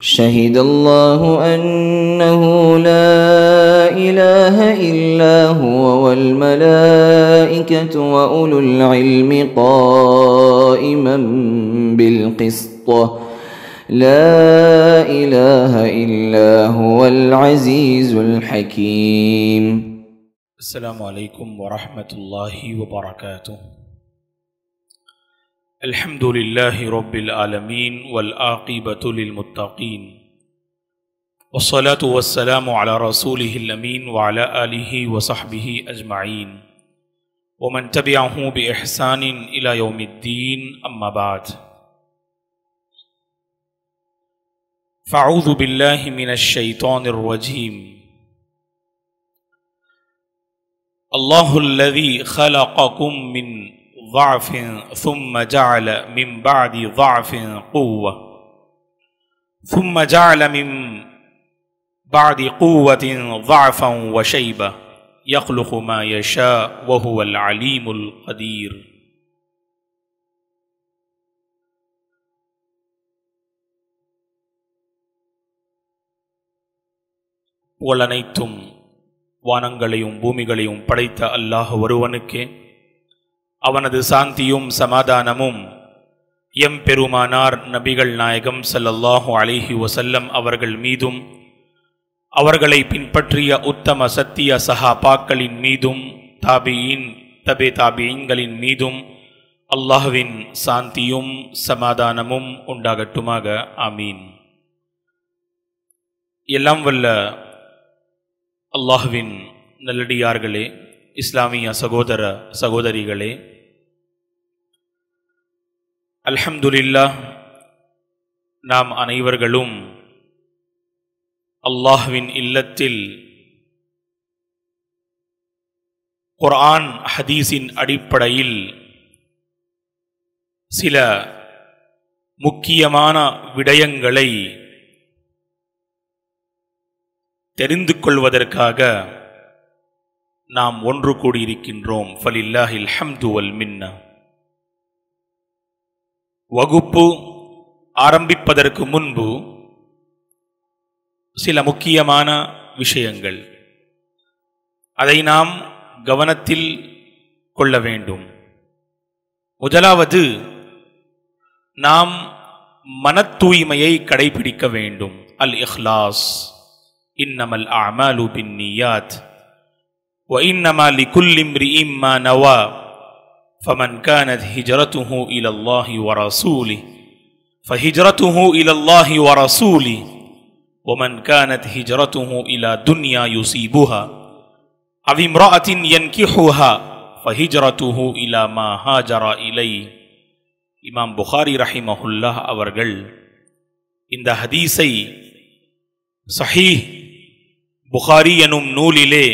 شهد الله أنه لا إله إلا هو والملائكة وأولو العلم قائما بالقسط لا إله إلا هو العزيز الحكيم. السلام عليكم ورحمة الله وبركاته. الحمد لله رب العالمين والعاقبة للمتقين والصلاة والسلام على رسوله الأمين وعلى آله وصحبه أجمعين ومن تبعه بإحسان إلى يوم الدين. أما بعد، فأعوذ بالله من الشيطان الرجيم. الله الذي خلقكم من ضعف ثم جعل من بعد ضعف قوة ثم جعل من بعد قوة ضعفا وشيبة يخلق ما يشاء وهو العليم القدير. புகழனைத்தும் வானங்களையும் பூமிகளையும் படைத்த அல்லாஹ் ஒருவனுக்கே, அவனது சாந்தியும் சமாதானமும் எம் பெருமானார் நபிகள் நாயகம் ஸல்லல்லாஹு அலைஹி வஸல்லம் அவர்கள் மீதும் அவர்களை பின்பற்றிய உத்தம சத்திய சஹாபாக்களின் மீதும் தாபீன்களின் மீதும் அல்லாஹ்வின் சாந்தியும் சமாதானமும் உண்டாகட்டுமாக. ஆமீன். எல்லாம் வல்ல அல்லாஹ்வின் நல்லடியார்களே, இஸ்லாமிய சகோதர சகோதரிகளே, அல்ஹம்துலில்லாஹ், நாம் அனைவர்களும் அல்லாஹ்வின் இல்லத்தில் குர்ஆன் ஹதீஸின் அடிப்படையில் சில முக்கியமான விடயங்களை தெரிந்து கொள்வதற்காக நாம் ஒன்று கூடியிருக்கின்றோம். ஃபலில்லாஹில் ஹம்து வல் மின்னா. வகுப்பு ஆரம்பிப்பதற்கு முன்பு சில முக்கியமான விஷயங்கள், அதை நாம் கவனத்தில் கொள்ள வேண்டும். முதலாவது, நாம் மன தூய்மையை கடைபிடிக்க வேண்டும். அல் இஹ்லாஸ். இன்னமல் அஅமாலு பின்னியாத் وإنما لكل امرئ ما نوى فمن كانت هجرته إلى الله ورسوله فهجرته إلى الله ورسوله ومن كانت هجرته إلى دنيا يصيبها أو امرأة ينكحها فهجرته إلى ما هاجر إليه. இமாம் புகாரி ரஹிமஹுல்லாஹ் அவர்கள் இந்த ஹதீஸை ஸஹீஹ் புகாரி எனும் நூலிலே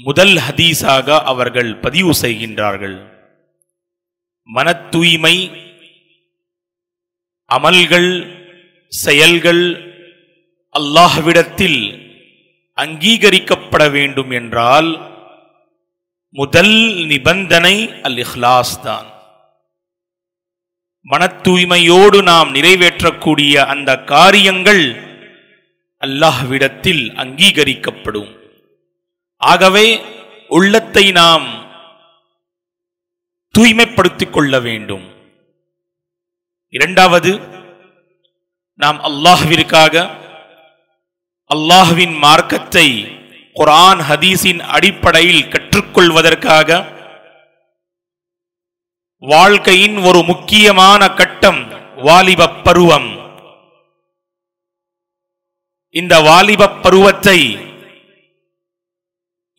முதல் ஹதீஸாக அவர்கள் பதிவு செய்கின்றார்கள். மன தூய்மை, அமல்கள், செயல்கள் அல்லாஹ்விடத்தில் அங்கீகரிக்கப்பட வேண்டும் என்றால் முதல் நிபந்தனை அல் இஹ்லாஸ் தான். மன தூய்மையோடு நாம் நிறைவேற்றக்கூடிய அந்த காரியங்கள் அல்லாஹ்விடத்தில் அங்கீகரிக்கப்படும். ஆகவே உள்ளத்தை நாம் தூய்மைப்படுத்திக் கொள்ள வேண்டும். இரண்டாவது, நாம் அல்லாஹ்விற்காக அல்லாஹ்வின் மார்க்கத்தை குர்ஆன் ஹதீஸின் அடிப்படையில் கற்றுக்கொள்வதற்காக வாழ்க்கையின் ஒரு முக்கியமான கட்டம் வாலிபப் பருவம். இந்த வாலிபப் பருவத்தை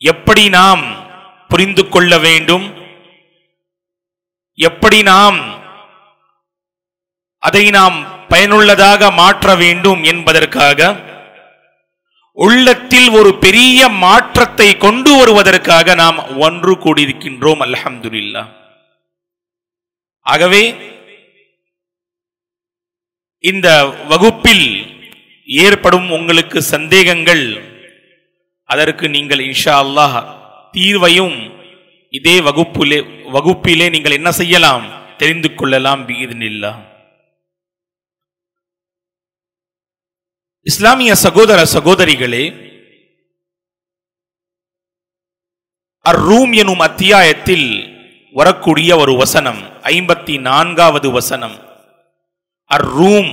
எப்படி நாம் புரிந்து கொள்ள வேண்டும், எப்படி நாம் அதை நாம் பயனுள்ளதாக மாற்ற வேண்டும் என்பதற்காக உள்ளத்தில் ஒரு பெரிய மாற்றத்தை கொண்டு வருவதற்காக நாம் ஒன்று கூடியிருக்கின்றோம். அல்ஹம்துலில்லாஹ். ஆகவே இந்த வகுப்பில் ஏற்படும் உங்களுக்கு சந்தேகங்கள், அதற்கு நீங்கள் இன்ஷா அல்லாஹ் தீர்வையும் இதே வகுப்பிலே நீங்கள் என்ன செய்யலாம், தெரிந்து கொள்ளலாம். பிஇذنில்லாஹ். இஸ்லாமிய சகோதர சகோதரிகளே, அர்-ரூம் எனும் அத்தியாயத்தில் வரக்கூடிய ஒரு வசனம் 54வது வசனம். அர்-ரூம்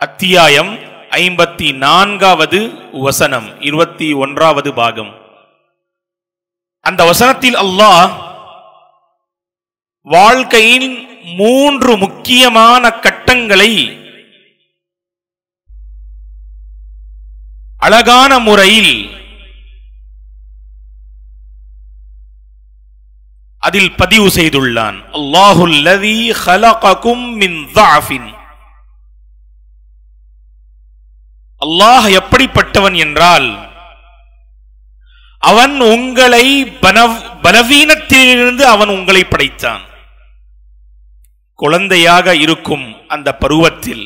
அத்தியாயம் 54வது வசனம் 21வது பாகம். அந்த வசனத்தில் அல்லாஹ் வாழ்க்கையின் 3 முக்கியமான கட்டங்களை அழகான முறையில் அதில் பதிவு செய்துள்ளான். அல்லாஹுல் லதீ ஹலககும் மின் ضعஃபின். அல்லாஹ் எப்படிப்பட்டவன் என்றால், அவன் உங்களை பலவீனத்திலிருந்து அவன் உங்களை படைத்தான். குழந்தையாக இருக்கும் அந்த பருவத்தில்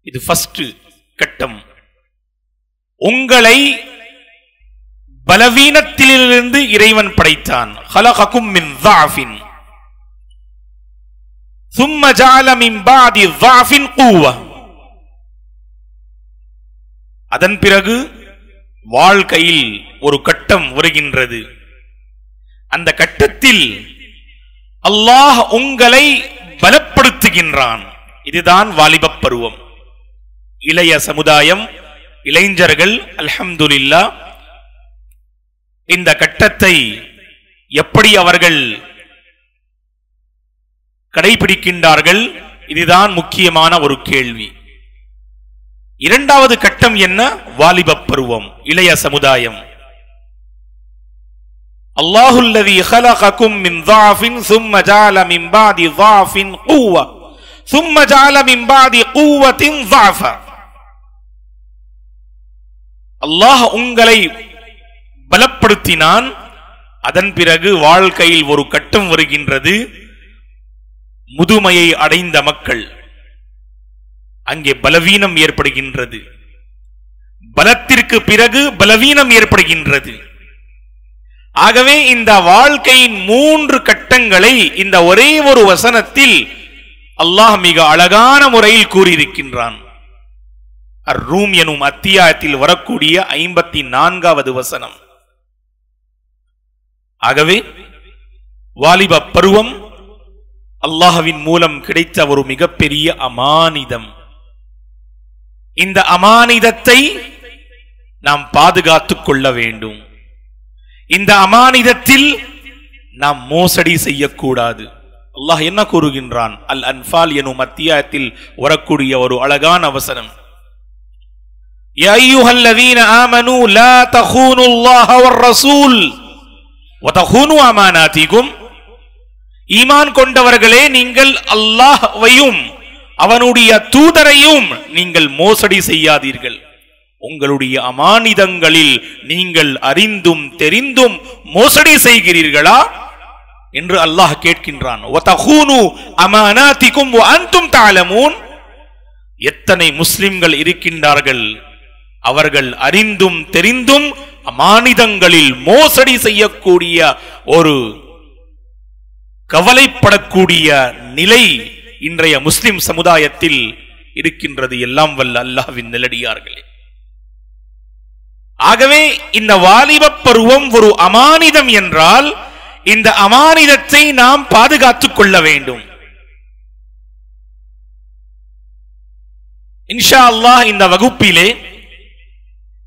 இது ஃபர்ஸ்ட் கட்டம். உங்களை பலவீனத்திலிருந்து இறைவன் படைத்தான். خلقكم من ضعف ثم جعل من بعد ضعف قوة. அதன் பிறகு வாழ்க்கையில் ஒரு கட்டம் வருகின்றது. அந்த கட்டத்தில் அல்லாஹ் உங்களை பலப்படுத்துகின்றான். இதுதான் வாலிபப் பருவம். இளைய சமுதாயம், இளைஞர்கள் அல்ஹம்துலில்லாஹ் இந்த கட்டத்தை எப்படி அவர்கள் கடைபிடிக்கின்றார்கள்? இதுதான் முக்கியமான ஒரு கேள்வி. இரண்டாவது கட்டம் என்ன? வாலிபப் பருவம், இளைய சமுதாயம். அல்லாஹுல் லதீ خلقكم من ضعف ثم جعل من بعد ضعف قوة ثم جعل من بعد قوة ضعفا. அல்லாஹ் உங்களை பலப்படுத்தினான். அதன் பிறகு வாழ்க்கையில் ஒரு கட்டம் வருகின்றது. முதுமையை அடைந்த மக்கள், அங்கே பலவீனம் ஏற்படுகின்றது. பலத்திற்கு பிறகு பலவீனம் ஏற்படுகின்றது. ஆகவே இந்த வாழ்க்கையின் 3 கட்டங்களை இந்த ஒரே ஒரு வசனத்தில் அல்லாஹ் மிக அழகான முறையில் கூறியிருக்கின்றான். அர்-ரூம் எனும் அத்தியாயத்தில் வரக்கூடிய 54வது வசனம். ஆகவே வாலிப பருவம் அல்லாஹ்வின் மூலம் கிடைத்த ஒரு மிகப்பெரிய அமானிதம். இந்த அமானிதத்தை நாம் பாதுகாத்துக் கொள்ள வேண்டும். இந்த அமானிதத்தில் நாம் மோசடி செய்யக்கூடாது. அல்லாஹ் என்ன கூறுகின்றான்? அல் அன்ஃபால் எனும் அத்தியாயத்தில் வரக்கூடிய ஒரு அழகான வசனம். யா அய்யுஹல்லதீன ஆமனூ லா தഖூனுல்லாஹ வர்ரசூல் வதഖூனு அமானாதிகும். ஈமான் கொண்டவர்களே, நீங்கள் அல்லாஹ்வையும் அவனுடைய தூதரையும் நீங்கள் மோசடி செய்யாதீர்கள். உங்களுடைய அமானிதங்களில் நீங்கள் அறிந்தும் தெரிந்தும் மோசடி செய்கிறீர்களா என்று அல்லாஹ் கேட்கின்றான். வதഖூனு அமானாதிகும் வஅன்தும் தஅலமூன். எத்தனை முஸ்லிம்கள் இருக்கின்றார்கள், அவர்கள் அறிந்தும் தெரிந்தும் அமானிதங்களில் மோசடி செய்யக்கூடிய ஒரு கவலைப்படக்கூடிய நிலை இன்றைய முஸ்லிம் சமுதாயத்தில் இருக்கின்றது. எல்லாம் வல்ல அல்லாஹ்வின் நல்லடியார்களே, ஆகவே இந்த வாலிபப் பருவம் ஒரு அமானிதம் என்றால் இந்த அமானிதத்தை நாம் பாதுகாத்துக் கொள்ள வேண்டும். இன்ஷா அல்லாஹ் இந்த வகுப்பிலே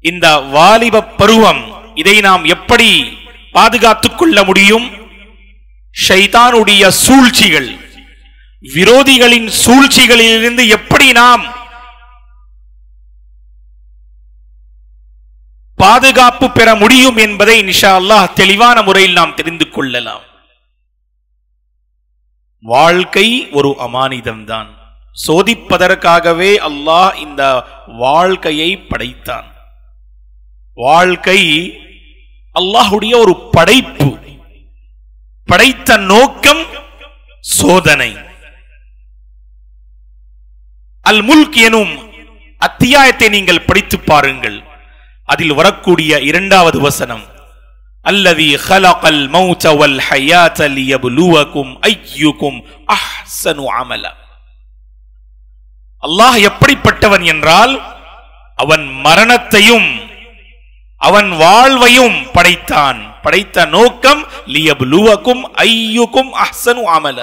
இந்த வாலிப பருவம், இதை நாம் எப்படி பாதுகாத்துக் கொள்ள முடியும்? ஷைத்தானுடைய சூழ்ச்சிகள், விரோதிகளின் சூழ்ச்சிகளிலிருந்து எப்படி நாம் பாதுகாப்பு பெற முடியும் என்பதை இன்ஷா அல்லாஹ் தெளிவான முறையில் நாம் தெரிந்து கொள்ளலாம். வாழ்க்கை ஒரு அமானிதம் தான். சோதிப்பதற்காகவே அல்லாஹ் இந்த வாழ்க்கையை படைத்தான். வாழ்க்கை அல்லாஹ்வுடைய ஒரு படைப்பு. படைத்த நோக்கம் சோதனை. அல் முல்க் எனும் அத்தியாயத்தை நீங்கள் படித்து பாருங்கள். அதில் வரக்கூடிய 2வது வசனம், அல்லதி خلقல் மௌத வல் ஹயாத லியப்லுவகும் அய்யுகும் அஹ்ஸனு அமலா. அல்லாஹ் எப்படிப்பட்டவன் என்றால் அவன் மரணத்தையும் அவன் வாழ்வையும் படைத்தான். படைத்த நோக்கம் லியப்லுவக்கும் அய்யுக்கும் அஹ்சனு அமல,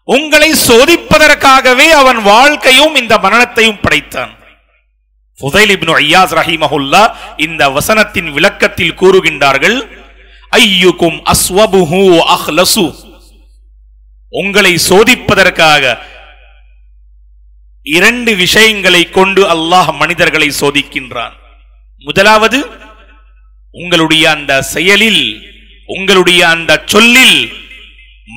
உங்களை சோதிப்பதற்காகவே அவன் வாழ்க்கையும் இந்த மரணத்தையும் படைத்தான். ஃபுதைல் இப்னு ஐயாஸ் ரஹிமஹுல்லா இந்த வசனத்தின் விளக்கத்தில் கூறுகின்றார்கள், அய்யுக்கும் அஸ்வபுஹு அஹ்லசு, உங்களை சோதிப்பதற்காக இரண்டு விஷயங்களை கொண்டு அல்லாஹ் மனிதர்களை சோதிக்கின்றான். முதலாவது, உங்களுடைய அந்த செயலில், உங்களுடைய அந்த சொல்லில்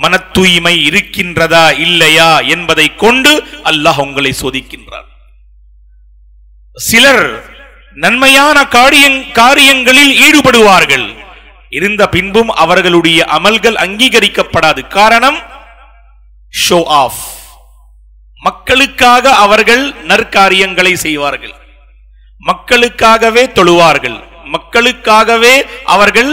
மன தூய்மை இருக்கின்றதா இல்லையா என்பதை கொண்டு அல்லாஹ் உங்களை சோதிக்கின்றான். சிலர் நன்மையான காரியங்களில் ஈடுபடுவார்கள், இருந்த பின்பும் அவர்களுடைய அமல்கள் அங்கீகரிக்கப்படாது. காரணம் ஷோ ஆஃப், மக்களுக்காக அவர்கள் நற்காரியங்களை செய்வார்கள், மக்களுக்காகவே தொழுவார்கள், மக்களுக்காகவே அவர்கள்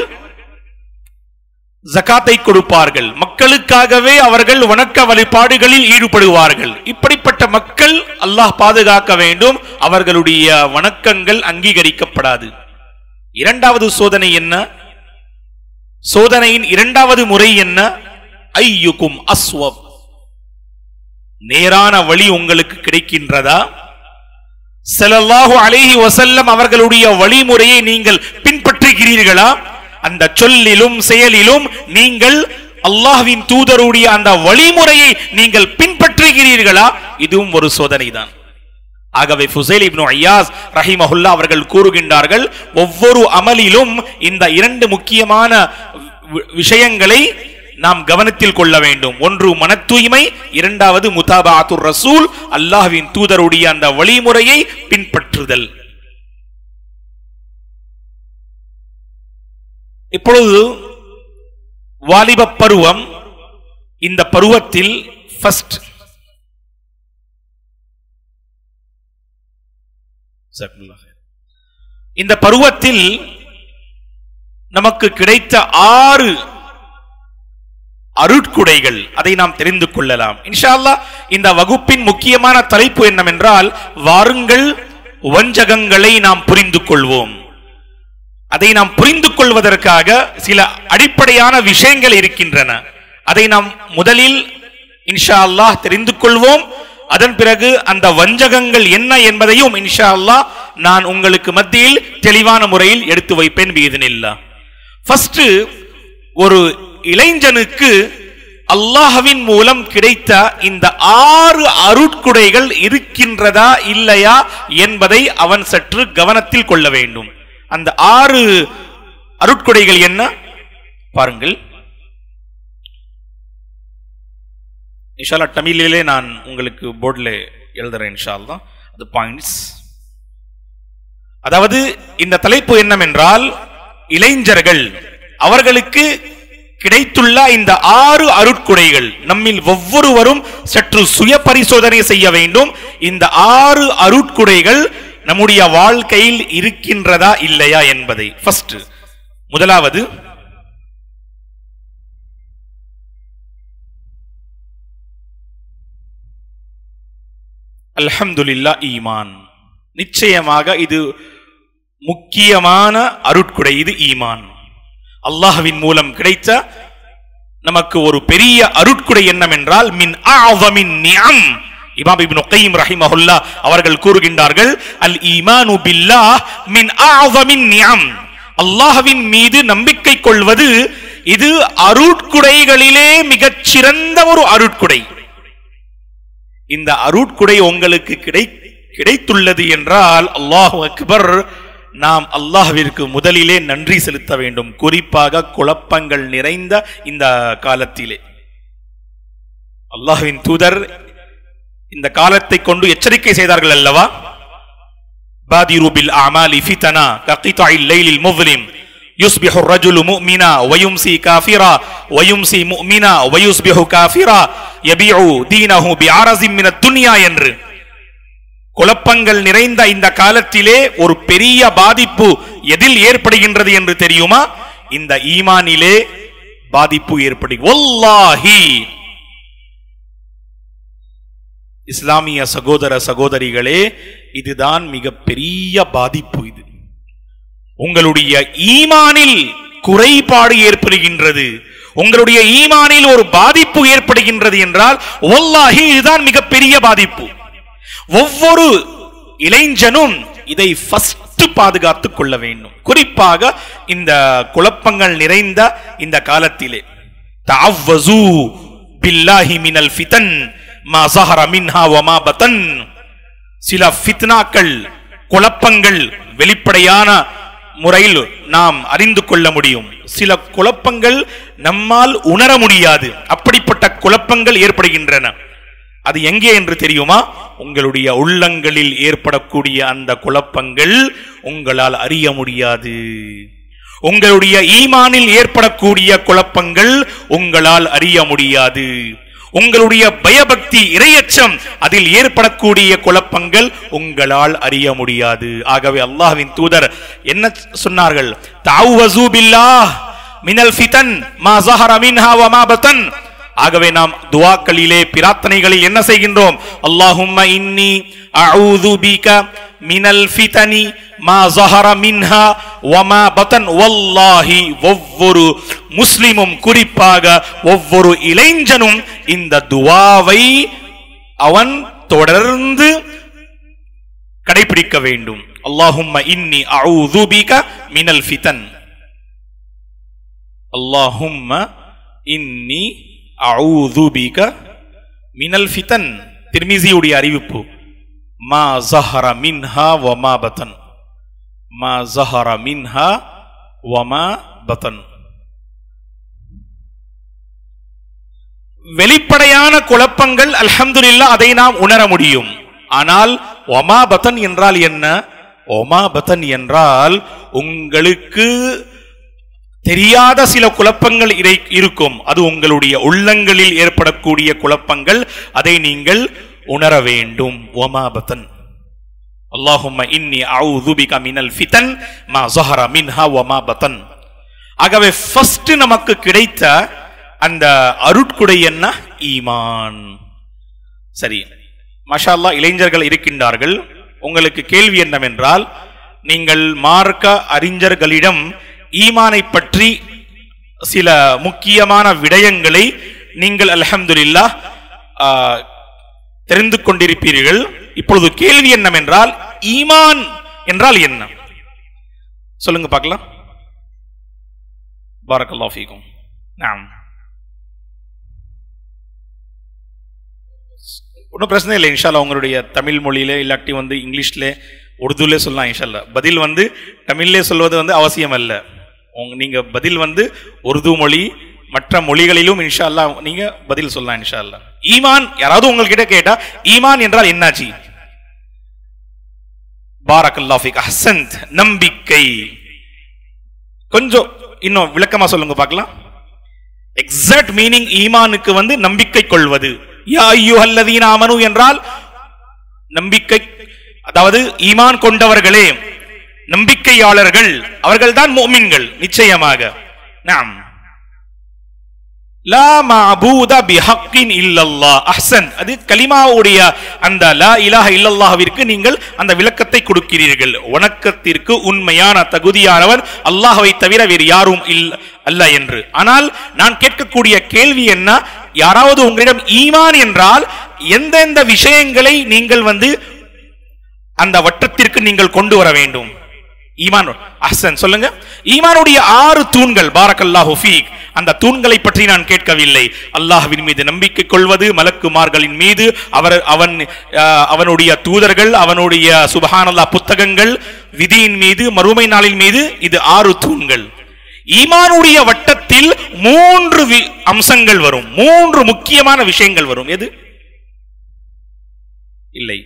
ஜகாத்தை கொடுப்பார்கள், மக்களுக்காகவே அவர்கள் வணக்க வழிபாடுகளில் ஈடுபடுவார்கள். இப்படிப்பட்ட மக்கள் அல்லாஹ் பாதுகாக்க வேண்டும், அவர்களுடைய வணக்கங்கள் அங்கீகரிக்கப்படாது. இரண்டாவது சோதனை என்ன? சோதனையின் இரண்டாவது முறை என்ன? ஐயுக்கும் அஸ்வப், நேரான வழி உங்களுக்கு கிடைக்கின்றதா? ஸல்லல்லாஹு அலைஹி வஸல்லம் அவர்களுடைய வழிமுறையை நீங்கள் பின்பற்றுகிறீர்களா? அந்த சொல்லிலும் செயலிலும் நீங்கள் அல்லாஹ்வின் தூதருடைய அந்த வழிமுறையை நீங்கள் பின்பற்றுகிறீர்களா? இதுவும் ஒரு சோதனை தான். ஆகவே ஃபுஸைல் இப்னு ஐயாஸ் ரஹிமஹுல்லா அவர்கள் கூறுகின்றார்கள், ஒவ்வொரு அமலிலும் இந்த இரண்டு முக்கியமான விஷயங்களை நாம் கவனத்தில் கொள்ள வேண்டும். ஒன்று மன தூய்மை, இரண்டாவது முதாபாத்துர் ரசூல், அல்லாஹ்வின் தூதருடைய அந்த வழிமுறையை பின்பற்றுதல். இப்பொழுது வாலிப பருவம், இந்த பருவத்தில் ஃபர்ஸ்ட் இந்த பருவத்தில் நமக்கு கிடைத்த 6 அருட்குடைகள், அதை நாம் தெரிந்து கொள்ளலாம் இன்ஷா அல்லாஹ். இந்த வகுப்பின் முக்கியமான தலைப்பு என்னவென்றால், வாருங்கள் வஞ்சகங்களை நாம் புரிந்து கொள்வோம். அதை நாம் புரிந்து கொள்வதற்காக சில அடிப்படையான விஷயங்கள் இருக்கின்றன. அதை நாம் முதலில் இன்ஷா அல்லாஹ் தெரிந்து கொள்வோம். அதன் பிறகு அந்த வஞ்சகங்கள் என்ன என்பதையும் இன்ஷா அல்லாஹ் நான் உங்களுக்கு மத்தியில் தெளிவான முறையில் எடுத்து வைப்பேன் பிஇذنில்லாஹ். ஃபர்ஸ்ட், ஒரு இளைஞனுக்கு அல்லாஹ்வின் மூலம் கிடைத்த இந்த 6 அருட்குடைகள் இருக்கின்றதா இல்லையா என்பதை அவன் சற்று கவனத்தில் கொள்ள வேண்டும். அந்த 6 அருட்குடைகள் என்ன பாருங்கள். இன்ஷா அல்லாஹ் தமிழிலே நான் உங்களுக்கு போர்டில் எழுதுறேன் இன்ஷா அல்லாஹ், அது பாயிண்ட்ஸ். அதாவது இந்த தலைப்பு என்னவென்றால், இளைஞர்கள் அவர்களுக்கு கிடைத்துள்ள இந்த 6 அருட்குடைகள் நம்மில் ஒவ்வொருவரும் சற்று சுய பரிசோதனை செய்ய வேண்டும். இந்த 6 அருட்குடைகள் நம்முடைய வாழ்க்கையில் இருக்கின்றதா இல்லையா என்பதை. ஃபர்ஸ்ட், முதலாவது, அல்ஹம்துலில்லாஹ் ஈமான். நிச்சயமாக இது முக்கியமான அருட்குடை. இது ஈமான், அல்லாஹ்வின் மூலம் கிடைத்த நமக்கு ஒரு பெரிய அருட்குடை என்னவென்றால், மின் அஅஸமின் நிஅம். இமாம் இப்னு கய்யிம் ரஹிமஹுல்லாஹ் அவர்கள் கூறுகின்றார்கள், அல் ஈமானு பில்லாஹ் மின் அஅஸமின் நிஅம். அல்லாஹ்வின் மீது நம்பிக்கை கொள்வது இது அருட்குடைகளிலே மிகச் சிறந்த ஒரு அருட்குடை. இந்த அருட்குடை உங்களுக்கு கிடைத்துள்ளது என்றால் அல்லாஹு அக்பர், நாம் அல்லாஹ்விற்கு முதலிலே நன்றி செலுத்த வேண்டும். குறிப்பாக குழப்பங்கள் நிறைந்த இந்த காலத்திலே அல்லாஹ்வின் தூதர் இந்த காலத்தை கொண்டு எச்சரிக்கை செய்தார்கள் அல்லவா? பாதிரு பில் அமாலி ஃபிதனா ககிதாஇல் லைலில் முஸ்லிம் யுஸ்பிஹு الرجل முஃமினா வயும்சி காஃபிரா வயும்சி முஃமினா வயுஸ்பிஹு காஃபிரா யபிஉ தீனஹு பிஅரஸின் மினத் துன்யா என்று குழப்பங்கள் நிறைந்த இந்த காலத்திலே ஒரு பெரிய பாதிப்பு எதில் ஏற்படுகின்றது என்று தெரியுமா? இந்த ஈமானிலே பாதிப்பு ஏற்படுகிறது. வல்லாஹி, இஸ்லாமிய சகோதர சகோதரிகளே, இதுதான் மிகப்பெரிய பாதிப்பு. இது உங்களுடைய ஈமானில் குறைபாடு ஏற்படுகின்றது, உங்களுடைய ஈமானில் ஒரு பாதிப்பு ஏற்படுகின்றது என்றால் வல்லாஹி இதுதான் மிகப்பெரிய பாதிப்பு. ஒவ்வொரு இளைஞனும் இதை ஃபர்ஸ்ட் பாதுகாத்துக் கொள்ள வேண்டும். குறிப்பாக இந்த குழப்பங்கள் நிறைந்த இந்த காலத்திலே தஅவ்வஸூ பில்லாஹி மினல் ஃபிதன் மா ஸஹர மின்ஹா வ மா பதன். சில ஃபித்னாக்கள், குழப்பங்கள் வெளிப்படையான முறையில் நாம் அறிந்து கொள்ள முடியும். சில குழப்பங்கள் நம்மால் உணர முடியாது. அப்படிப்பட்ட குழப்பங்கள் ஏற்படுகின்றன. அது எங்கே என்று தெரியுமா? உங்களுடைய உள்ளங்களில் ஏற்படக்கூடிய அந்த குழப்பங்கள் உங்களால் அறிய முடியாது. உங்களுடைய ஈமானில் ஏற்படக்கூடிய குழப்பங்கள் உங்களால் அறிய முடியாது. உங்களுடைய பயபக்தி, இறையச்சம், அதில் ஏற்படக்கூடிய குழப்பங்கள் உங்களால் அறிய முடியாது. ஆகவே அல்லாஹ்வின் தூதர் என்ன சொன்னார்கள்? தஅவ்வஸூ பில்லாஹ் மினல் ஃபிதன் மா ஸஹர மின்ஹா வ மா பதன். ஆகவே நாம் துஆக்களிலே, பிரார்த்தனைகளில் என்ன செய்கின்றோம்? அல்லாஹும்ம இன்னி அஊது பிக மினல் ஃபிதனி மா ஸஹர மின்ஹா வ மா பதன். வல்லாஹி ஒவ்வொரு முஸ்லிமும், குறிப்பாக ஒவ்வொரு இளைஞனும் இந்த துஆவை அவன் தொடர்ந்து கடைபிடிக்க வேண்டும். அல்லாஹும்ம இன்னி அஊது பிக மினல் ஃபிதன். அல்லாஹும்ம இன்னி அஊது பிக மினல் ஃபிதன். திர்மிஸியுடைய அறிவிப்பு. மா ஸஹர மின்ஹா வ மா பதன். மா ஸஹர மின்ஹா வ மா பதன். வெளிப்படையான குழப்பங்கள் அல்ஹம்துலில்லாஹ் அதை நாம் உணர முடியும். ஆனால் வமா பதன் என்றால் என்ன? வமா பதன் என்றால் உங்களுக்கு தெரியாத சில குழப்பங்கள் இருக்கும். அது உங்களுடைய உள்ளங்களில் ஏற்படக்கூடிய குழப்பங்கள். அதை நீங்கள் உணர வேண்டும். வமா பதன். அல்லாஹும்ம இன்னி அஊது பிக மினல் ஃபிதன் மா ஸஹர மின்ஹா வ மா பதன். ஆகவே ஃபர்ஸ்ட் நமக்கு கிடைத்த அந்த அருட்குடை என்ன? ஈமான். சரி, மாஷா அல்லாஹ் இளைஞர்கள் இருக்கின்றார்கள். உங்களுக்கு கேள்வி என்னவென்றால், நீங்கள் மார்க்க அறிஞர்களிடம் ஈமானை பற்றி சில முக்கியமான விடயங்களை நீங்கள் அல்ஹம்துலில்லாஹ் தெரிந்து கொண்டிருப்பீர்கள். இப்பொழுது கேள்வி என்னவென்றால், ஈமான் என்றால் என்ன? சொல்லுங்க பார்க்கலாம். பாரக்கல்லாஹு ஃபீக்கும். நாம் ஒன்றும் பிரச்சனை இல்லை. இன்ஷா அல்லாஹ் உங்களுடைய தமிழ் மொழியிலே இல்லாட்டி இங்கிலீஷ்ல, உருதுலே சொல்லலாம். இன்ஷா அல்லாஹ் பதில் தமிழ்லே சொல்வது அவசியம் அல்ல. நீங்க பதில் உருது மொழி, மற்ற மொழிகளிலும் இன்ஷா அல்லாஹ் நீங்க பதில் சொல்லலாம். இன்ஷா அல்லாஹ். ஈமான் யாராவது உங்ககிட்ட கேட்டா ஈமான் என்றால் என்னாச்சு? பாரக்கல்லாஹு ஃபீக். அஹ்சன்த். நம்பிக்கை. கொஞ்சம் இன்னும் விளக்கமா சொல்லுங்க பார்க்கலாம். எக்ஸாக்ட் மீனிங் ஈமானுக்கு நம்பிக்கை கொள்வது. யா அய்யுஹல்லதீன ஆமனு என்றால் நம்பிக்கை, அதாவது ஈமான் கொண்டவர்களே, நம்பிக்கையாளர்கள், அவர்கள்தான் முஃமின்கள் நிச்சயமாக. நாம் லா மஅபூத பிஹக்கின் இல்லல்லாஹ். அஹ்சன். அது கலிமாவுடைய அந்த லா இலாஹ இல்லல்லாஹ்விற்கு நீங்கள் அந்த விளக்கத்தை கொடுக்கிறீர்கள். வணக்கத்திற்கு உண்மையான தகுதியானவர் அல்லாஹ்வை தவிர வேறு யாரும் அல்ல என்று. ஆனால் நான் கேட்கக்கூடிய கேள்வி என்ன? யாராவது உங்களிடம் ஈமான் என்றால் எந்தெந்த விஷயங்களை நீங்கள் அந்த வட்டத்திற்கு நீங்கள் கொண்டு வர வேண்டும்? ஈமான். அஹ்சன். சொல்லுங்க. ஈமானுடைய 6 தூண்கள். பாரக்கல்லாஹு ஃபீக். அந்த தூண்களை பற்றி நான் கேட்கவில்லை. அல்லாஹ்வின் மீது நம்பிக்கை கொள்வது, மலக்குமார்களின் மீது, அவனுடைய தூதர்கள், அவனுடைய சுப்ஹானல்லாஹ் புத்தகங்கள், விதியின் மீது, மறுமை நாளின் மீது. இது 6 தூண்கள். ஈமானுடைய வட்டத்தில் 3 அம்சங்கள் வரும். 3 முக்கியமான விஷயங்கள் வரும். எது? இல்லை,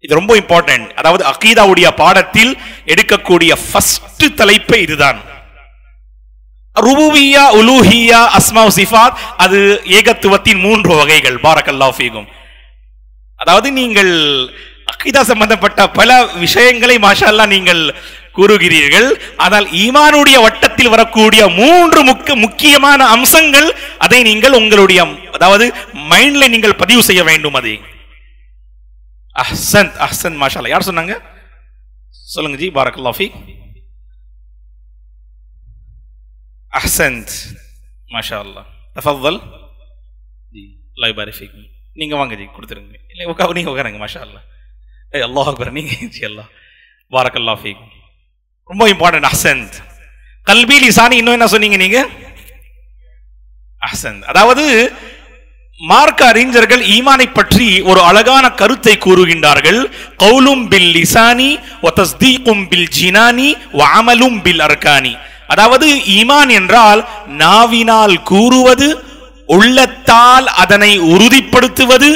இது ரொம்ப இம்பார்ட்டன்ட். அதாவது அகீதாவுடைய பாடத்தில் எடுக்கக்கூடிய ஃபர்ஸ்ட் தலைப்பு இதுதான். ருபூபிய்யா, உலூஹிய்யா, அஸ்மா சிஃபாத். அது ஏகத்துவத்தின் 3 வகைகள். பாரக்கல்லாஹு ஃபீக்கும். அதாவது நீங்கள் அகீதா சம்பந்தப்பட்ட பல விஷயங்களை மாஷா அல்லாஹ் நீங்கள் கூறுகிறீர்கள். ஆனால் ஈமானுடைய வட்டத்தில் வரக்கூடிய 3 முக்கியமான அம்சங்கள், அதை நீங்கள் உங்களுடைய அதாவது மைண்ட்ல நீங்கள் பதிவு செய்ய வேண்டும். அது அஹ்சன் அஹ்சன் மாஷா அல்லாஹ். யார் சொன்னாங்க சொல்லுங்க ஜி. பாரக்கல்லாஹு ஃபீக். அஹ்சன்த் மாஷா அல்லாஹ். தஃபضل ஜி. அல்லாஹ் பாரிக் ஃபீக். நீங்க வாங்க ஜி, கொடுத்துருங்க. இல்லை நீங்க உட்காருங்க. மாஷா அல்லாஹ். அல்லாஹ் அக்பர். நீங்க ஜி. அல்லாஹ் பாரக்கல்லாஹு ஃபீக். ரொம்ப இம்பார்ட்டன்ட். அஹ்சன்த். கல்பி லிசானி. இன்னும் என்ன சொன்னீங்க நீங்க? அஹ்சன்த். அதாவது மார்க்க அறிஞர்கள் ஈமானை பற்றி ஒரு அழகான கருத்தை கூறுகின்றார்கள். கௌலும் பில் லிசானி வ தஸ்தீகும் பில் ஜினானி வ அமலும் பில் அர்கானி. அதாவது ஈமான் என்றால் நாவினால் கூறுவது, உள்ளத்தால் அதனை உறுதிப்படுத்துவது,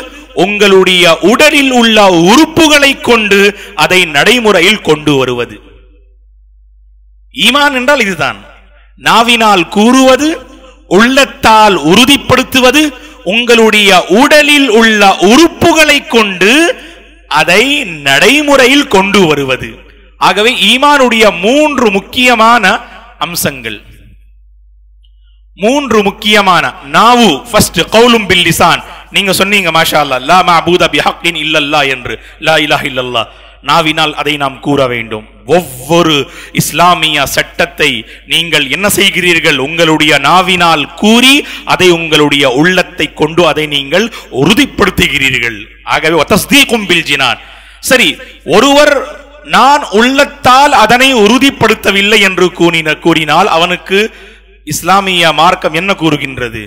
உங்களுடைய உடலில் உள்ள உறுப்புகளை கொண்டு அதை நடைமுறையில் கொண்டு வருவது. ஈமான் என்றால் இதுதான். நாவினால் கூறுவது, உள்ளத்தால் உறுதிப்படுத்துவது, உங்களுடைய உடலில் உள்ள உறுப்புகளை கொண்டு அதை நடைமுறையில் கொண்டு வருவது. ஆகவே ஈமானுடைய 3 முக்கியமான அம்சங்கள், 3 முக்கியமான. நாவு ஃபர்ஸ்ட், கௌலும் பில் லிசான். நீங்க சொன்னீங்க மாஷா அல்லாஹ், லா மஅபூத பிஹக்கின் இல்லல்லாஹ் என்று, லா இலாஹ இல்லல்லாஹ். நாவினால் அதை நாம் கூற வேண்டும். ஒவ்வொரு இஸ்லாமிய சட்டத்தை நீங்கள் என்ன செய்கிறீர்கள்? உங்களுடைய நாவினால் கூறி அதை உங்களுடைய உள்ளத்தை கொண்டு அதை நீங்கள் உறுதிப்படுத்துகிறீர்கள். ஆகவே தஸ்தீகும் பில் ஜினான். சரி, ஒருவர் நான் உள்ளத்தால் அதனை உறுதிப்படுத்தவில்லை என்று கூறினால் அவனுக்கு இஸ்லாமிய மார்க்கம் என்ன கூறுகின்றது?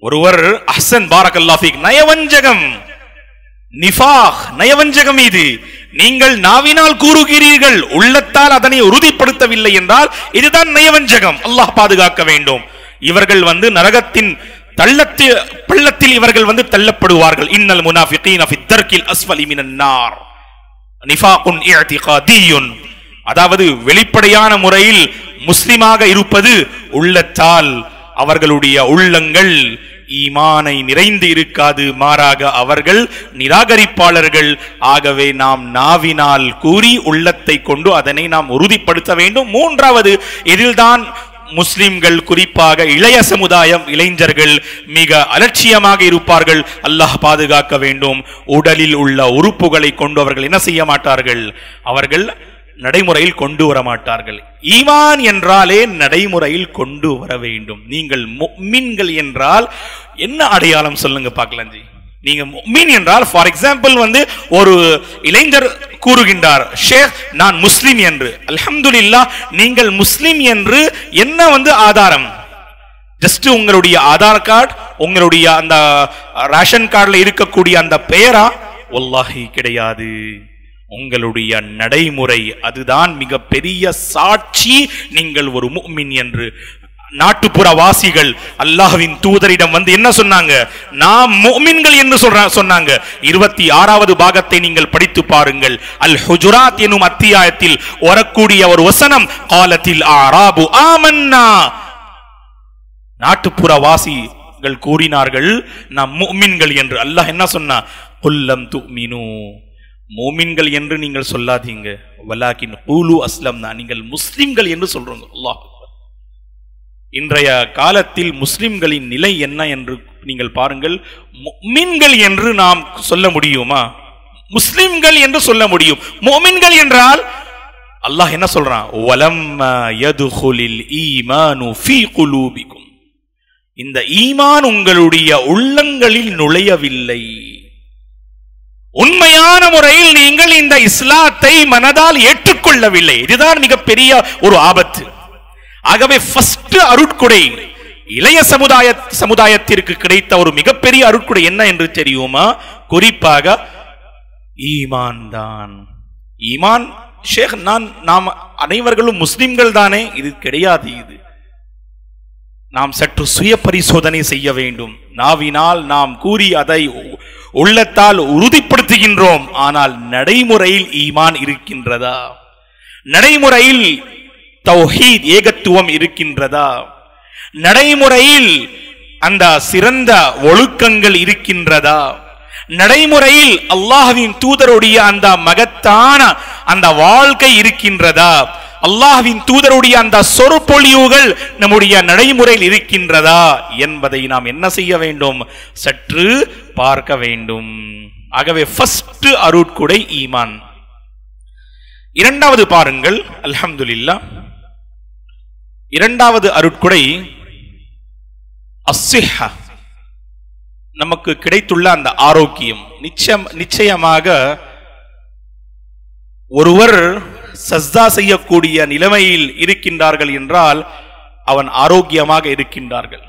ஒருவர் அஹ்சன் பாரக்கல்லாஹு ஃபீக், நயவஞ்சகம், நிஃபாக், நயவஞ்சகம். இது நீங்கள் நாவினால் கூறுகிறீர்கள், உள்ளத்தால் அதனை உறுதிப்படுத்தவில்லை என்றால் இதுதான் நயவஞ்சகம். அல்லாஹ் பாதுகாக்க வேண்டும். இவர்கள் நரகத்தின் பள்ளத்தில் இவர்கள் தள்ளப்படுவார்கள். இன்னல் முனாஃபிகீன ஃபி தர்கில் அஸ்ஃபலி மினன் நார். நிஃபாகுன் இஅ்திகாதியுன். அதாவது வெளிப்படையான முறையில் முஸ்லிமாக இருப்பது, உள்ளத்தால் அவர்களுடைய உள்ளங்கள் ஈமானை நிறைந்து இருக்காது, மாறாக அவர்கள் நிராகரிப்பாளர்கள். ஆகவே நாம் நாவினால் கூறி உள்ளத்தை கொண்டு அதனை நாம் உறுதிப்படுத்த வேண்டும். 3வது, இதில்தான் முஸ்லிம்கள், குறிப்பாக இளைய சமுதாயம், இளைஞர்கள் மிக அலட்சியமாக இருப்பார்கள். அல்லாஹ் பாதுகாக்க வேண்டும். உடலில் உள்ள உறுப்புகளை கொண்டு அவர்கள் என்ன செய்ய மாட்டார்கள்? அவர்கள் நடைமுறையில் கொண்டு வர மாட்டார்கள். ஈமான் என்றாலே நடைமுறையில் கொண்டு வர வேண்டும். நீங்கள் முஃமின்கள் என்றால் என்ன அடையாளம் சொல்லுங்க பார்க்கலாம் ஜி. நீங்க முஃமின் என்றால், ஃபார் எக்ஸாம்பிள் ஒரு இளைஞர் கூறுகின்றார், ஷேக் நான் முஸ்லிம் என்று. அல்ஹம்துலில்லாஹ், நீங்கள் முஸ்லிம் என்று என்ன ஆதாரம்? ஜஸ்ட் உங்களுடைய ஆதார் கார்டு, உங்களுடைய அந்த ரேஷன் கார்டுல இருக்கக்கூடிய அந்த பெயரா? வல்லாஹி கிடையாது. உங்களுடைய நடைமுறை அதுதான் மிக பெரிய சாட்சி நீங்கள் ஒரு முஃமின் என்று. நாட்டுப்புற வாசிகள் அல்லாஹ்வின் தூதரிடம் என்ன சொன்னாங்க? நாம் முஃமின்கள் என்று சொன்னாங்க. 26வது பாகத்தை நீங்கள் படித்து பாருங்கள். அல் ஹுஜுராத் எனும் அத்தியாயத்தில் வரக்கூடிய ஒரு வசனம், காலத்தில் ஆராபு ஆமன்னா. நாட்டுப்புற வாசிகள் கூறினார்கள் நாம் முஃமின்கள் என்று. அல்லாஹ் என்ன சொன்னா? குல்லம் துமினு, மோமின்கள் என்று நீங்கள் சொல்லாதீங்க, வலாக்கின் கூலு அஸ்லம்னா, நீங்கள் முஸ்லிம்கள் என்று சொல்றோங்க. அல்லாஹ். இன்றைய காலத்தில் முஸ்லிம்களின் நிலை என்ன என்று நீங்கள் பாருங்கள். முஃமின்கள் என்று நாம் சொல்ல முடியுமா? முஸ்லிம்கள் என்று சொல்ல முடியும். மோமின்கள் என்றால் அல்லாஹ் என்ன சொல்றான்? வலம்மா யதுகுலில் ஈமானு ஃபீ குலூபிக்கும். இந்த ஈமான் உங்களுடைய உள்ளங்களில் நுழையவில்லை. உண்மையான முறையில் நீங்கள் இந்த இஸ்லாத்தை மனதால் ஏற்றுக்கொள்ளவில்லை. இதுதான் மிகப்பெரிய ஒரு ஆபத்து. ஆகவே ஃபர்ஸ்ட் அருட்கொடை இளைய சமுதாயத்திற்கு கிடைத்த ஒரு மிகப்பெரிய அருட்கொடை என்ன என்று தெரியுமா? குறிப்பாக ஈமான் தான். ஈமான் ஷேக், நாம் அனைவர்களும் முஸ்லிம்கள் தானே? இது கிடையாது. இது நாம் சற்று சுய பரிசோதனை செய்ய வேண்டும். நாவினால் நாம் கூறி அதை உள்ளத்தால் உறுதிப்படுத்துகின்றோம், ஆனால் நடைமுறையில் ஈமான் இருக்கின்றதா? நடைமுறையில் தௌஹீத் ஏகத்துவம் இருக்கின்றதா? நடைமுறையில் அந்த சிறந்த ஒழுக்கங்கள் இருக்கின்றதா? நடைமுறையில் அல்லாஹ்வின் தூதருடைய அந்த மகத்தான அந்த வாழ்க்கை இருக்கின்றதா? அல்லாஹ்வின் தூதருடைய அந்த சொற்பொழிவுகள் நம்முடைய நடைமுறையில் இருக்கின்றதா என்பதை நாம் என்ன செய்ய வேண்டும்? சற்று பார்க்க வேண்டும். ஆகவே ஃபர்ஸ்ட் அருட்கொடை ஈமான். இரண்டாவது பாருங்கள், அல்ஹம்துலில்லாஹ், இரண்டாவது அருட்கொடை அஸ்ஸிஹா, நமக்கு கிடைத்துள்ள அந்த ஆரோக்கியம். நிச்சயமாக ஒருவர் சஜ்தா செய்யக்கூடிய நிலைமையில் இருக்கின்றார்கள் என்றால் அவன் ஆரோக்கியமாக இருக்கின்றார்கள்.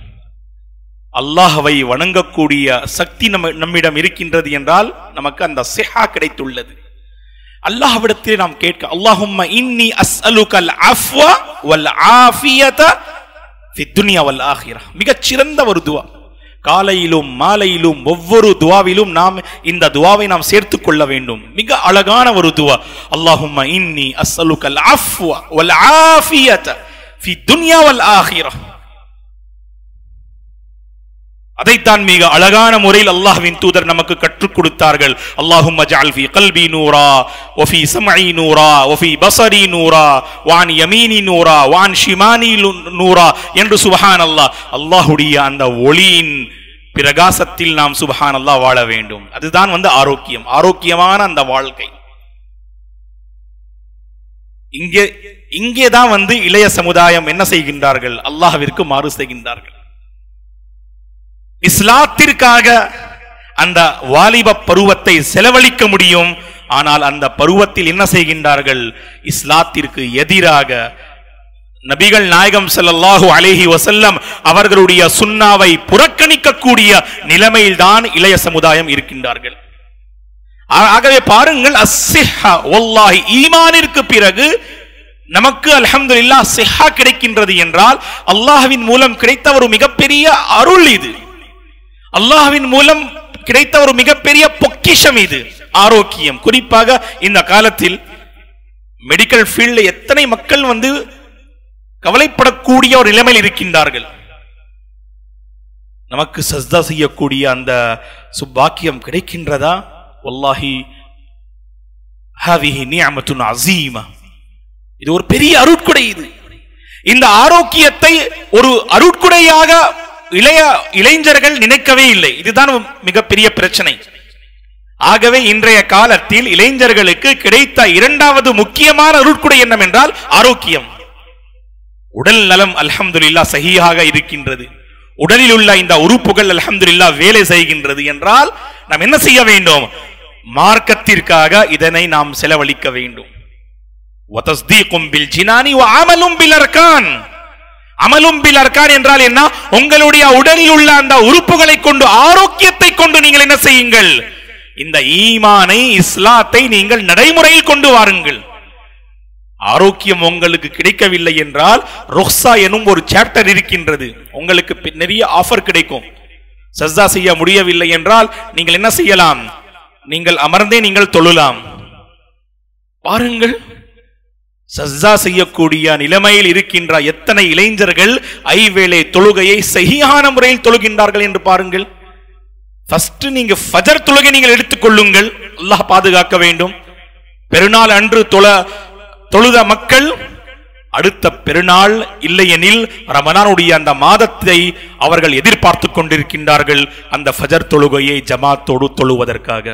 அல்லாஹ்வை வணங்கக்கூடிய சக்தி நம்மிடம் இருக்கின்றது என்றால் நமக்கு அந்த சிஹா கிடைத்துள்ளது. அல்லாஹ்விடத்தில் நாம் கேட்க, அல்லாஹும்ம இன்னி அஸ்அலுகல் அஃப்வ வல் ஆஃபியத ஃபித் துன்யா வல் ஆখিরাহ. மிகச் சிறந்த ஒரு துஆ. காலையிலும் மாலையிலும் ஒவ்வொரு துஆவிலும் நாம் இந்த துஆவை நாம் சேர்த்துக் கொள்ள வேண்டும். மிக அழகான ஒரு துஆ. அல்லாஹும்ம இன்னி அஸ்அலுகல் அஃப்வ வல் ஆஃபியத ஃபித் துன்யா வல் ஆখিরাহ. அதைத்தான் மிக அழகான முறையில் அல்லாஹ்வின் தூதர் நமக்கு கற்றுக் கொடுத்தார்கள். அல்லாஹும்ம ஜஅல் ஃபீ கல்பி நூரா வ ஃபீ சம்இ நூரா வ ஃபீ பஸரி நூரா வ அன் யமீனி நூரா வ அன் ஷிமானி நூரா என்று சுப்ஹானல்லாஹ், அல்லாஹ்வுடைய அந்த ஒளியின் பிரகாசத்தில் நாம் சுப்ஹானல்லாஹ் வாழ வேண்டும். அதுதான் ஆரோக்கியம், ஆரோக்கியமான அந்த வாழ்க்கை. இங்கேதான் இளைய சமுதாயம் என்ன செய்கின்றார்கள்? அல்லாஹ்விற்கு மாறு செய்கின்றார்கள். இஸ்லாத்திற்காக அந்த வாலிப பருவத்தை செலவழிக்க முடியும், ஆனால் அந்த பருவத்தில் என்ன செய்கின்றார்கள்? இஸ்லாத்திற்கு எதிராக நபிகள் நாயகம் ஸல்லல்லாஹு அலைஹி வஸல்லம் அவர்களுடைய சுன்னாவை புறக்கணிக்கக்கூடிய நிலைமையில் தான் இளைய சமுதாயம் இருக்கின்றார்கள். ஆகவே பாருங்கள், அஸ்ஸிஹா வல்லாஹி, ஈமானிற்கு பிறகு நமக்கு அல்ஹம்துலில்லாஹ் சிஹா கிடைக்கின்றது என்றால் அல்லாஹ்வின் மூலம் கிடைத்த ஒரு மிகப்பெரிய அருள் இது. அல்லாஹ்வின் மூலம் கிடைத்த ஒரு மிகப்பெரிய பொக்கிஷம் இது, ஆரோக்கியம். குறிப்பாக இந்த காலத்தில் மெடிக்கல் ஃபீல்ட்ல எத்தனை மக்கள் கவலைப்படக்கூடிய ஒரு நிலைமையில் இருக்கின்றார்கள். நமக்கு சஜ்தா செய்யக்கூடிய அந்த சுபாக்கியம் கிடைக்கின்றதா? வல்லாஹி ஹாதிஹி நிஅமத்துன் அஸீமா, இது ஒரு பெரிய அருட்கொடை. இது இந்த ஆரோக்கியத்தை ஒரு அருட்கொடையாக இளைஞர்கள் நினைக்கவே இல்லை. இதுதான் மிகப்பெரிய பிரச்சனை. ஆகவே இன்றைய காலத்தில் இளைஞர்களுக்கு கிடைத்த இரண்டாவது முக்கியமான அருட்கொடை என்னவென்றால் ஆரோக்கியம். உடல் நலம் அல்ஹம்துலில்லாஹ் சஹீஹாக இருக்கின்றது. உடலில் உள்ள இந்த உறுப்புகள் அல்ஹம்துலில்லாஹ் வேலை செய்கின்றது என்றால் நாம் என்ன செய்ய வேண்டும்? மார்க்கத்திற்காக இதனை நாம் செலவழிக்க வேண்டும். வதஸ்தீகும் பில் ஜினானி வ அமலும் பில் அர்கான். அமலும் பில் அர்கான் என்றால் என்ன? உங்களுடைய உடலில் உள்ள அந்த உறுப்புகளை கொண்டு, ஆரோக்கியத்தை கொண்டு நீங்கள் என்ன செய்யுங்கள்? இந்த ஈமானை, இஸ்லாத்தை நீங்கள் நடைமுறையில் கொண்டு வாருங்கள். ஆரோக்கியம் உங்களுக்கு கிடைக்கவில்லை என்றால் ருக்ஸா எனும் ஒரு சாப்டர் இருக்கின்றது. உங்களுக்கு நிறைய ஆஃபர் கிடைக்கும். சஜ்தா செய்ய முடியவில்லை என்றால் நீங்கள் என்ன செய்யலாம்? நீங்கள் அமர்ந்தே நீங்கள் தொழலாம். பாருங்கள், சஜ்தா செய்யக்கூடிய நிலைமையில் இருக்கின்ற எத்தனை இளைஞர்கள் ஐவேளை தொழுகையை சஹீஹான முறையில் தொழுகின்றார்கள் என்று பாருங்கள். ஃபர்ஸ்ட் நீங்க ஃபஜர் தொழுகை நீங்கள் எடுத்துக்கொள்ளுங்கள். அல்லாஹ் பாதுகாக்க வேண்டும். பெருநாள் அன்று தொழுத மக்கள் அடுத்த பெருநாள் இல்லையெனில் ரமலானுடைய அந்த மாதத்தை அவர்கள் எதிர்பார்த்து கொண்டிருக்கின்றார்கள், அந்த ஃபஜர் தொழுகையை ஜமாத்தோடு தொழுவதற்காக.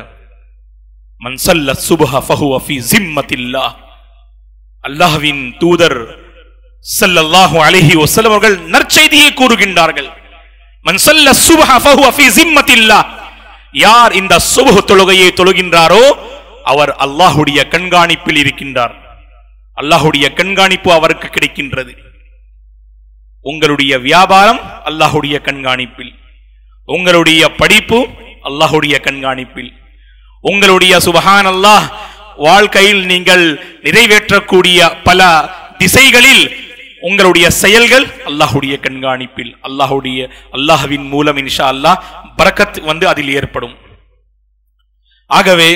மன் ஸல்ல சுப்ஹ ஃபஹுவ ஃபீ ஸிம்மத்தில்லாஹ். அல்லாஹ்வின் தூதர் ஸல்லல்லாஹு அலைஹி வஸல்லம் அவர்கள் நற்செய்தியை கூறுகின்றார்கள். மன் ஸல்ல சுப்ஹ ஃபஹுவ ஃபீ ஸிம்மத்தில்லாஹ். யார் இந்த சுப்ஹ் தொழுகையை தொழுகின்றாரோ அவர் அல்லாஹ்வுடைய கண்காணிப்பில் இருக்கின்றார். அல்லாஹ்வுடைய கண்காணிப்பு அவருக்கு கிடைக்கின்றது. உங்களுடைய வியாபாரம் அல்லாஹ்வுடைய கண்காணிப்பில், உங்களுடைய படிப்பு அல்லாஹ்வுடைய கண்காணிப்பில், உங்களுடைய சுப்ஹானல்லாஹ் வாழ்க்கையில் நீங்கள் நிறைவேற்றக்கூடிய பல திசைகளில் உங்களுடைய செயல்கள் அல்லாஹ்வுடைய கண்காணிப்பில், அல்லாஹ்வின் மூலம் இன்ஷா அல்லாஹ் பரக்கத் அதில் ஏற்படும். ஆகவே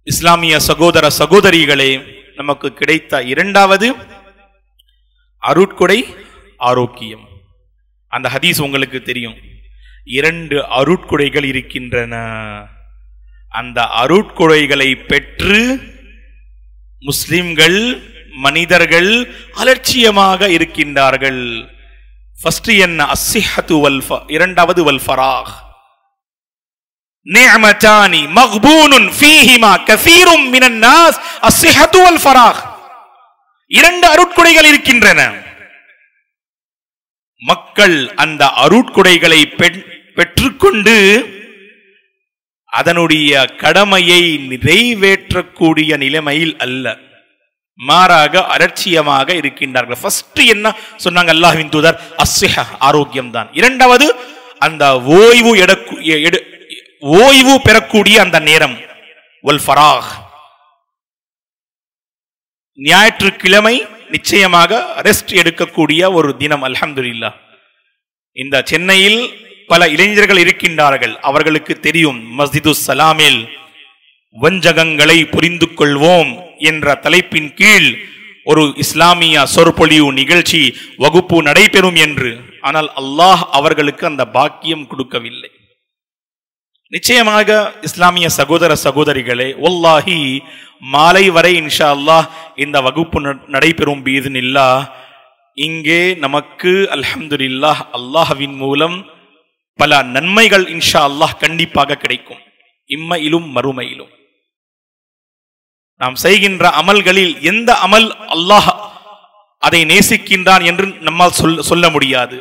இஸ்லாமிய சகோதர சகோதரிகளே, நமக்கு கிடைத்த இரண்டாவது அருட்கொடை ஆரோக்கியம். அந்த ஹதீஸ் உங்களுக்கு தெரியும். 2 அருட்கொடைகள் இருக்கின்றன. அந்த அருட்கொடைகளை பெற்று முஸ்லிம்கள் மனிதர்கள் அலட்சியமாக இருக்கின்றார்கள். ஃபர்ஸ்ட் என்ன? அஸ்ஸிஹத்து இரண்டாவது வல் ஃபராக். நிஅமதானி மக்பூனுன் ஃபீஹிமா கஸீரும் மினன் நாஸ் அஸ்ஸிஹத்து வல் ஃபராக். இரண்டு அருட்கொடைகள் இருக்கின்றன. மக்கள் அந்த அருட்கொடைகளை பெற்றுக்கொண்டு அதனுடைய கடமையை நிறைவேற்றக்கூடிய நிலைமையில் அல்ல, மாறாக அலட்சியமாக இருக்கின்றார்கள். ஃபர்ஸ்ட் என்ன சொன்னாங்க அல்லாஹ்வின் தூதர்? அஸ்ஸிஹ, ஆரோக்கியம் தான். இரண்டாவது அந்த ஓய்வு பெறக்கூடிய அந்த நேரம், வல் ஃபராக். ஞாயிற்றுக்கிழமை நிச்சயமாக ரெஸ்ட் எடுக்கக்கூடிய ஒரு தினம். அல்ஹம்துலில்லாஹ். இந்த சென்னையில் பல இளைஞர்கள் இருக்கின்றார்கள். அவர்களுக்கு தெரியும், மஸ்ஜிது சலாமில் வஞ்சகங்களை புரிந்து கொள்வோம் என்ற தலைப்பின் கீழ் ஒரு இஸ்லாமிய சொற்பொழிவு நிகழ்ச்சி வகுப்பு நடைபெறும் என்று. ஆனால் அல்லாஹ் அவர்களுக்கு அந்த பாக்கியம் கொடுக்கவில்லை. நிச்சயமாக இஸ்லாமிய சகோதர சகோதரிகளே, வல்லாஹி மாலை வரை இன்ஷா அல்லாஹ் இந்த வகுப்பு நடைபெறும் பீதுனில்லாஹ். இங்கே நமக்கு அல்ஹம்துலில்லாஹ் அல்லாஹ்வின் மூலம் பல நன்மைகள் இன்ஷா அல்லாஹ் கண்டிப்பாக கிடைக்கும், இம்மையிலும் மறுமையிலும். நாம் செய்கின்ற அமல்களில் எந்த அமல் அல்லாஹ் அதை நேசிக்கின்றான் என்று நம்மால் சொல்ல முடியாது.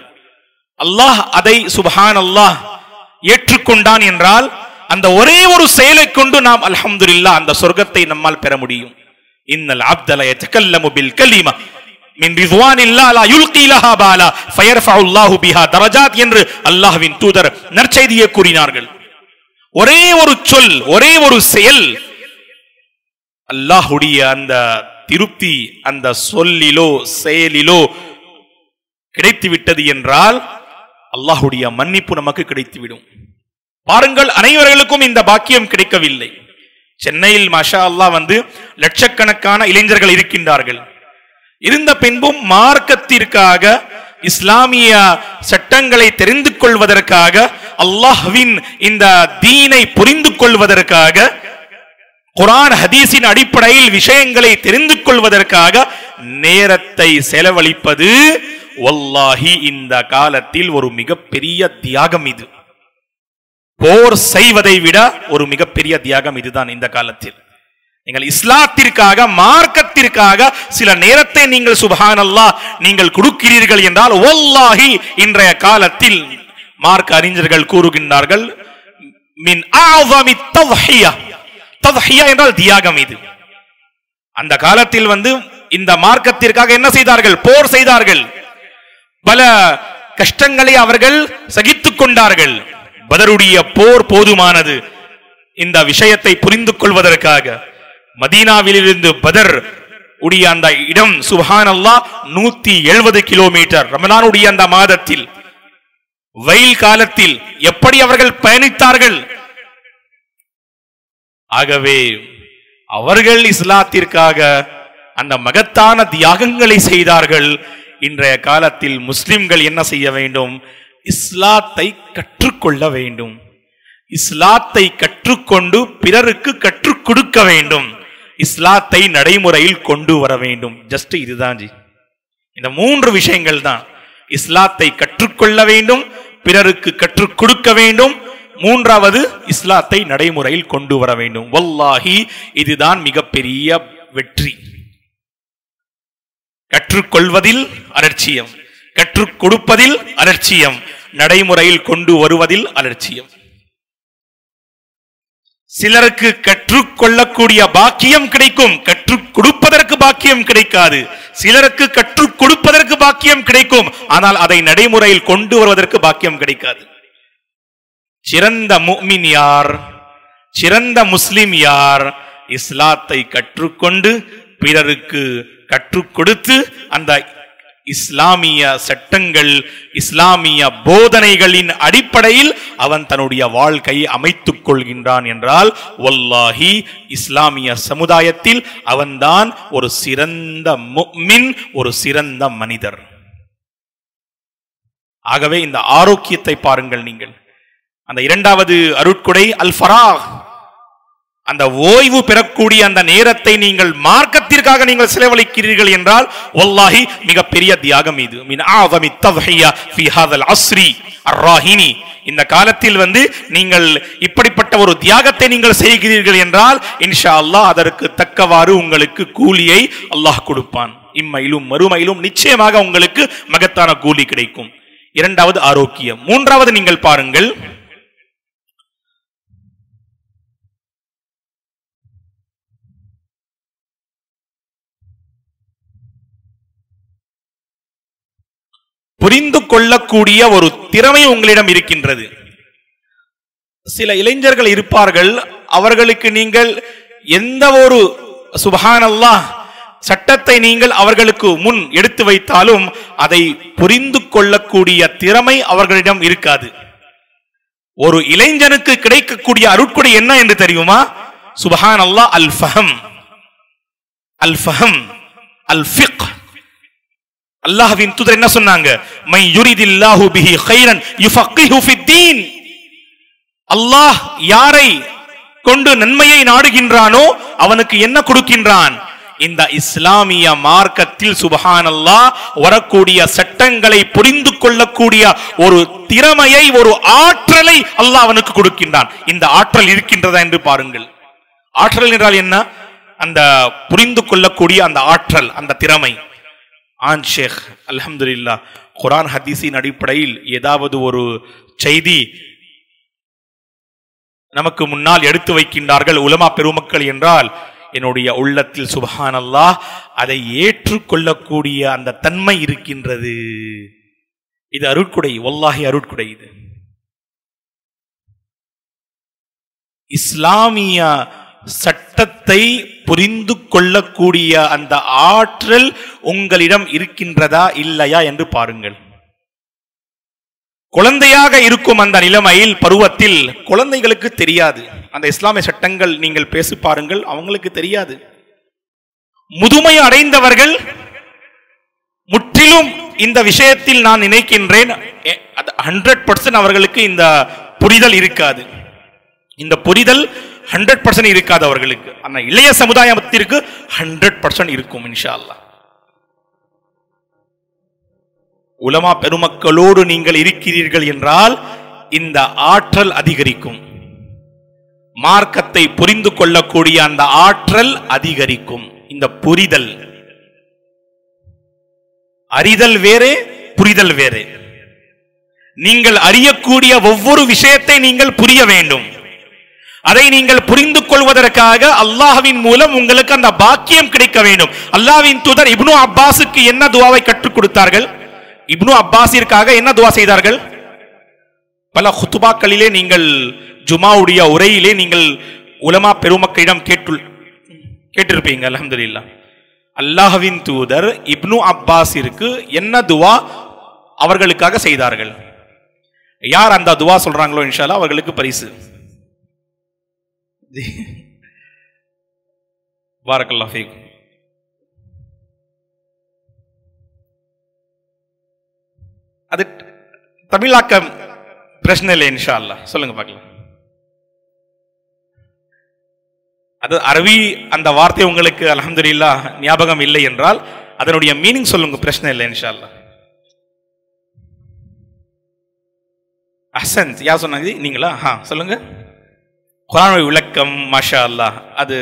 அல்லாஹ் அதை சுப்ஹான் அல்லாஹ் ஏற்றுக்கொண்டான் என்றால் அந்த ஒரே ஒரு செயலை கொண்டு நாம் அல்ஹம்துலில்லாஹ் அந்த சொர்க்கத்தை நம்மால் பெற முடியும். இன்னல் அப்த லா யதகல்லமு பில் கலிமா மின் ரிضوانில்லாஹ் லா யுல்கி லஹா பாலா ஃபயர்ஃபஉல்லாஹு பிஹா தரஜாத் என்று அல்லாஹ்வின் தூதர் நற்செய்தியை கூறினார்கள். ஒரே ஒரு சொல், ஒரே ஒரு செயல் அல்லாஹ்வுடைய அந்த திருப்தி அந்த சொல்லிலோ செயலிலோ கிடைத்து விட்டது என்றால் அல்லாஹ்வுடைய மன்னிப்பு நமக்கு கிடைத்துவிடும். பாருங்கள், அனைவர்களுக்கும் இந்த பாக்கியம் கிடைக்கவில்லை. சென்னையில் மாஷா அல்லாஹ் லட்சக்கணக்கான இளைஞர்கள் இருக்கின்றார்கள். இருந்த பின்பும் மார்க்கத்திற்காக, இஸ்லாமிய சட்டங்களை தெரிந்து கொள்வதற்காக, அல்லாஹ்வின் இந்த தீனை புரிந்து கொள்வதற்காக, குர்ஆன் ஹதீஸின் அடிப்படையில் விஷயங்களை தெரிந்து கொள்வதற்காக நேரத்தை செலவழிப்பது வல்லாஹி இந்த காலத்தில் ஒரு மிகப்பெரிய தியாகம். இது போர் செய்வதை விட ஒரு மிகப்பெரிய தியாகம் இதுதான். இந்த காலத்தில் நீங்கள் இஸ்லாத்திற்காக, மார்க்கத்திற்காக சில நேரத்தை நீங்கள் சுப்ஹானல்லாஹ் நீங்கள் கொடுக்கிறீர்கள் என்றால் வல்லாஹி இன்றைய காலத்தில் மார்க்க அறிஞர்கள் கூறுகின்றார்கள், மின் ஆஸமி தவ்ஹியா. தவ்ஹியா என்றால் தியாகம். இது அந்த காலத்தில் இந்த மார்க்கத்திற்காக என்ன செய்தார்கள்? போர் செய்தார்கள். பல கஷ்டங்களை அவர்கள் சகித்துக் கொண்டார்கள். பதருடைய போர் போதுமானது இந்த விஷயத்தை புரிந்து கொள்வதற்காக. மதீனாவிலிருந்து பதர் உடைய அந்த இடம் சுப்ஹானல்லாஹ் 170 கிலோமீட்டர். ரமலானுடைய அந்த மாதத்தில் வெயில் காலத்தில் எப்படி அவர்கள் பயணித்தார்கள். ஆகவே அவர்கள் இஸ்லாத்திற்காக அந்த மகத்தான தியாகங்களை செய்தார்கள். இன்றைய காலத்தில் முஸ்லிம்கள் என்ன செய்ய வேண்டும்? இஸ்லாத்தை கற்றுக்கொள்ள வேண்டும். இஸ்லாத்தை கற்றுக்கொண்டு பிறருக்கு கற்றுக் கொடுக்க வேண்டும். இஸ்லாத்தை நடைமுறையில் கொண்டு வர வேண்டும். ஜஸ்ட் இதுதான் ஜி. இந்த மூன்று விஷயங்கள் தான். இஸ்லாத்தை கற்றுக்கொள்ள வேண்டும், பிறருக்கு கற்றுக் கொடுக்க வேண்டும், மூன்றாவது இஸ்லாத்தை நடைமுறையில் கொண்டு வர வேண்டும். வல்லாஹி இதுதான் மிகப்பெரிய வெற்றி. கற்றுக்கொள்வதில் அலட்சியம், கற்றுக் கொடுப்பதில் அலட்சியம், நடைமுறையில் கொண்டு வருவதில் அலட்சியம். சிலருக்கு கற்றுக்கொள்ளக்கூடிய பாக்கியம் கிடைக்கும், கற்றுக் கொடுப்பதற்கு பாக்கியம் கிடைக்காது. சிலருக்கு கற்றுக் கொடுப்பதற்கு பாக்கியம் கிடைக்கும், ஆனால் அதை நடைமுறையில் கொண்டு வருவதற்கு பாக்கியம் கிடைக்காது. சிறந்த முஃமின் யார்? சிறந்த முஸ்லிம் யார்? இஸ்லாத்தை கற்றுக்கொண்டு பிறருக்கு கற்றுக் கொடுத்து அந்த இஸ்லாமிய சட்டங்கள், இஸ்லாமிய போதனைகளின் அடிப்படையில் அவன் தன்னுடைய வாழ்க்கையை அமைத்துக் கொள்கின்றான் என்றால் வல்லாஹி இஸ்லாமிய சமுதாயத்தில் அவன்தான் ஒரு சிறந்த முஃமின், ஒரு சிறந்த மனிதர். ஆகவே இந்த ஆரோக்கியத்தை பாருங்கள் நீங்கள். அந்த இரண்டாவது அருட்கொடை அல் ஃபராக். அந்த ஓய்வு பெறக்கூடிய அந்த நேரத்தை நீங்கள் மார்க்கத்திற்காக நீங்கள் செலவழிக்கிறீர்கள் என்றால் வல்லாஹி மிகப்பெரிய தியாகம் இது. மின் ஆஸமி தத்ஹியா ஃபீ ஹாதல் அஸ்ரி அர்ராஹினி. இந்த காலத்தில் நீங்கள் இப்படிப்பட்ட ஒரு தியாகத்தை நீங்கள் செய்கிறீர்கள் என்றால் இன்ஷா அல்லாஹ் அதற்கு தக்கவாறு உங்களுக்கு கூலியை அல்லாஹ் கொடுப்பான். இம்மையிலும் மறுமையிலும் நிச்சயமாக உங்களுக்கு மகத்தான கூலி கிடைக்கும். இரண்டாவது ஆரோக்கியம். மூன்றாவது நீங்கள் பாருங்கள், புரிந்து கொள்ளக்கூடிய ஒரு திறமை உங்களிடம் இருக்கின்றது. சில இளைஞர்கள் இருப்பார்கள், அவர்களுக்கு நீங்கள் எந்த ஒரு சுப்ஹானல்லாஹ் சட்டத்தை நீங்கள் அவர்களுக்கு முன் எடுத்து வைத்தாலும் அதை புரிந்து கொள்ளக்கூடிய திறமை அவர்களிடம் இருக்காது. ஒரு இளைஞனுக்கு கிடைக்கக்கூடிய அருட்கொடை என்ன என்று தெரியுமா? சுப்ஹானல்லாஹ் அல் ஃபஹம், அல் ஃபஹம், அல் ஃபிக்ஹ். அல்லாஹ்வின் தூதர் என்ன சொன்னாங்க? மை யுரிதில்லாஹு பிஹி கைரன் யுஃபக்கிஹு ஃபித்தீன். அல்லாஹ் யாரை கொண்டு நன்மையை நாடுகின்றானோ அவனுக்கு என்ன கொடுக்கின்றான்? இந்த இஸ்லாமிய மார்க்கத்தில் சுப்ஹானல்லாஹ் வரக்கூடிய சட்டங்களை புரிந்து கொள்ளக்கூடிய ஒரு திறமையை, ஒரு ஆற்றலை அல்லாஹ் அவனுக்கு கொடுக்கின்றான். இந்த ஆற்றல் இருக்கின்றதா என்று பாருங்கள். ஆற்றல் என்றால் என்ன? அந்த புரிந்து கொள்ளக்கூடிய அந்த ஆற்றல், அந்த திறமை. ஆன் ஷேக் அல்ஹம்துலில்லாஹ் குர்ஆன் ஹதீஸின் அடிப்படையில் ஏதாவது ஒரு செய்தி நமக்கு முன்னால் எடுத்து வைக்கின்றார்கள் உலமா பெருமக்கள் என்றால் என்னுடைய உள்ளத்தில் சுப்ஹானல்லாஹ் அதை ஏற்றுக்கொள்ளக்கூடிய அந்த தன்மை இருக்கின்றது. இது அருட்கொடை, வல்லாஹி அருட்கொடை. இது இஸ்லாமிய சட்டத்தை புரிந்து கொள்ளக்கூடிய அந்த ஆற்றல் உங்களிடம் இருக்கின்றதா இல்லையா என்று பாருங்கள். குழந்தையாக இருக்கும் அந்த நிலைமையில் பருவத்தில் குழந்தைகளுக்கு தெரியாது. அந்த இஸ்லாமிய சட்டங்கள் நீங்கள் பேசி பாருங்கள், அவங்களுக்கு தெரியாது. முதுமை அடைந்தவர்கள் முற்றிலும் இந்த விஷயத்தில் நான் நினைக்கின்றேன் 100% அவர்களுக்கு இந்த புரிதல் இருக்காது. இந்த புரிதல் 100% இருக்காது அவர்களுக்கு. ஆனா இளைய சமுதாயத்திற்கு 100% இருக்கும் இன்ஷா அல்லாஹ். உலமா பெருமக்களோடு நீங்கள் இருக்கிறீர்கள் என்றால் இந்த ஆற்றல் அதிகரிக்கும். மார்க்கத்தை புரிந்து கொள்ளக்கூடிய அந்த ஆற்றல் அதிகரிக்கும். இந்த புரிதல், அறிதல் வேறே, புரிதல் வேறே. நீங்கள் அறியக்கூடிய ஒவ்வொரு விஷயத்தை நீங்கள் புரிய வேண்டும். அதை நீங்கள் புரிந்து கொள்வதற்காக அல்லாஹ்வின் மூலம் உங்களுக்கு அந்த பாக்கியம் கிடைக்க வேண்டும். அல்லாஹ்வின் தூதர் இப்னு அப்பாஸுக்கு என்ன துஆவை கற்றுக் கொடுத்தார்கள்? இப்னு அப்பாஸிற்காக என்ன துஆ செய்தார்கள்? பல குத்துபாக்களிலே நீங்கள் ஜுமாவுடைய உரையிலே நீங்கள் உலமா பெருமக்களிடம் கேட்டிருப்பீங்க. அல்ஹம்துலில்லாஹ் அல்லாஹ்வின் தூதர் இப்னு அப்பாஸிற்கு என்ன துஆ அவர்களுக்காக செய்தார்கள்? யார் அந்த துஆ சொல்றாங்களோ இன்ஷா அல்லாஹ் அவர்களுக்கு பரிசு. பாரக்கல்லாஹு ஃபீக். அது தமிழாக்கம் பிரச்சனை இல்லை இன்ஷா அல்லாஹ். சொல்லுங்க பார்க்கலாம். அது அரபி அந்த வார்த்தை உங்களுக்கு அல்ஹம்துலில்லாஹ் ஞாபகம் இல்லை என்றால் அதனுடைய மீனிங் சொல்லுங்க, பிரச்சனை இல்லை இன்ஷா அல்லாஹ். அஹ்சன், யார் சொன்னாங்க? நீங்களா? சொல்லுங்க. குர்ஆனுடைய விளக்கம். மாஷா அல்லாஹ். அது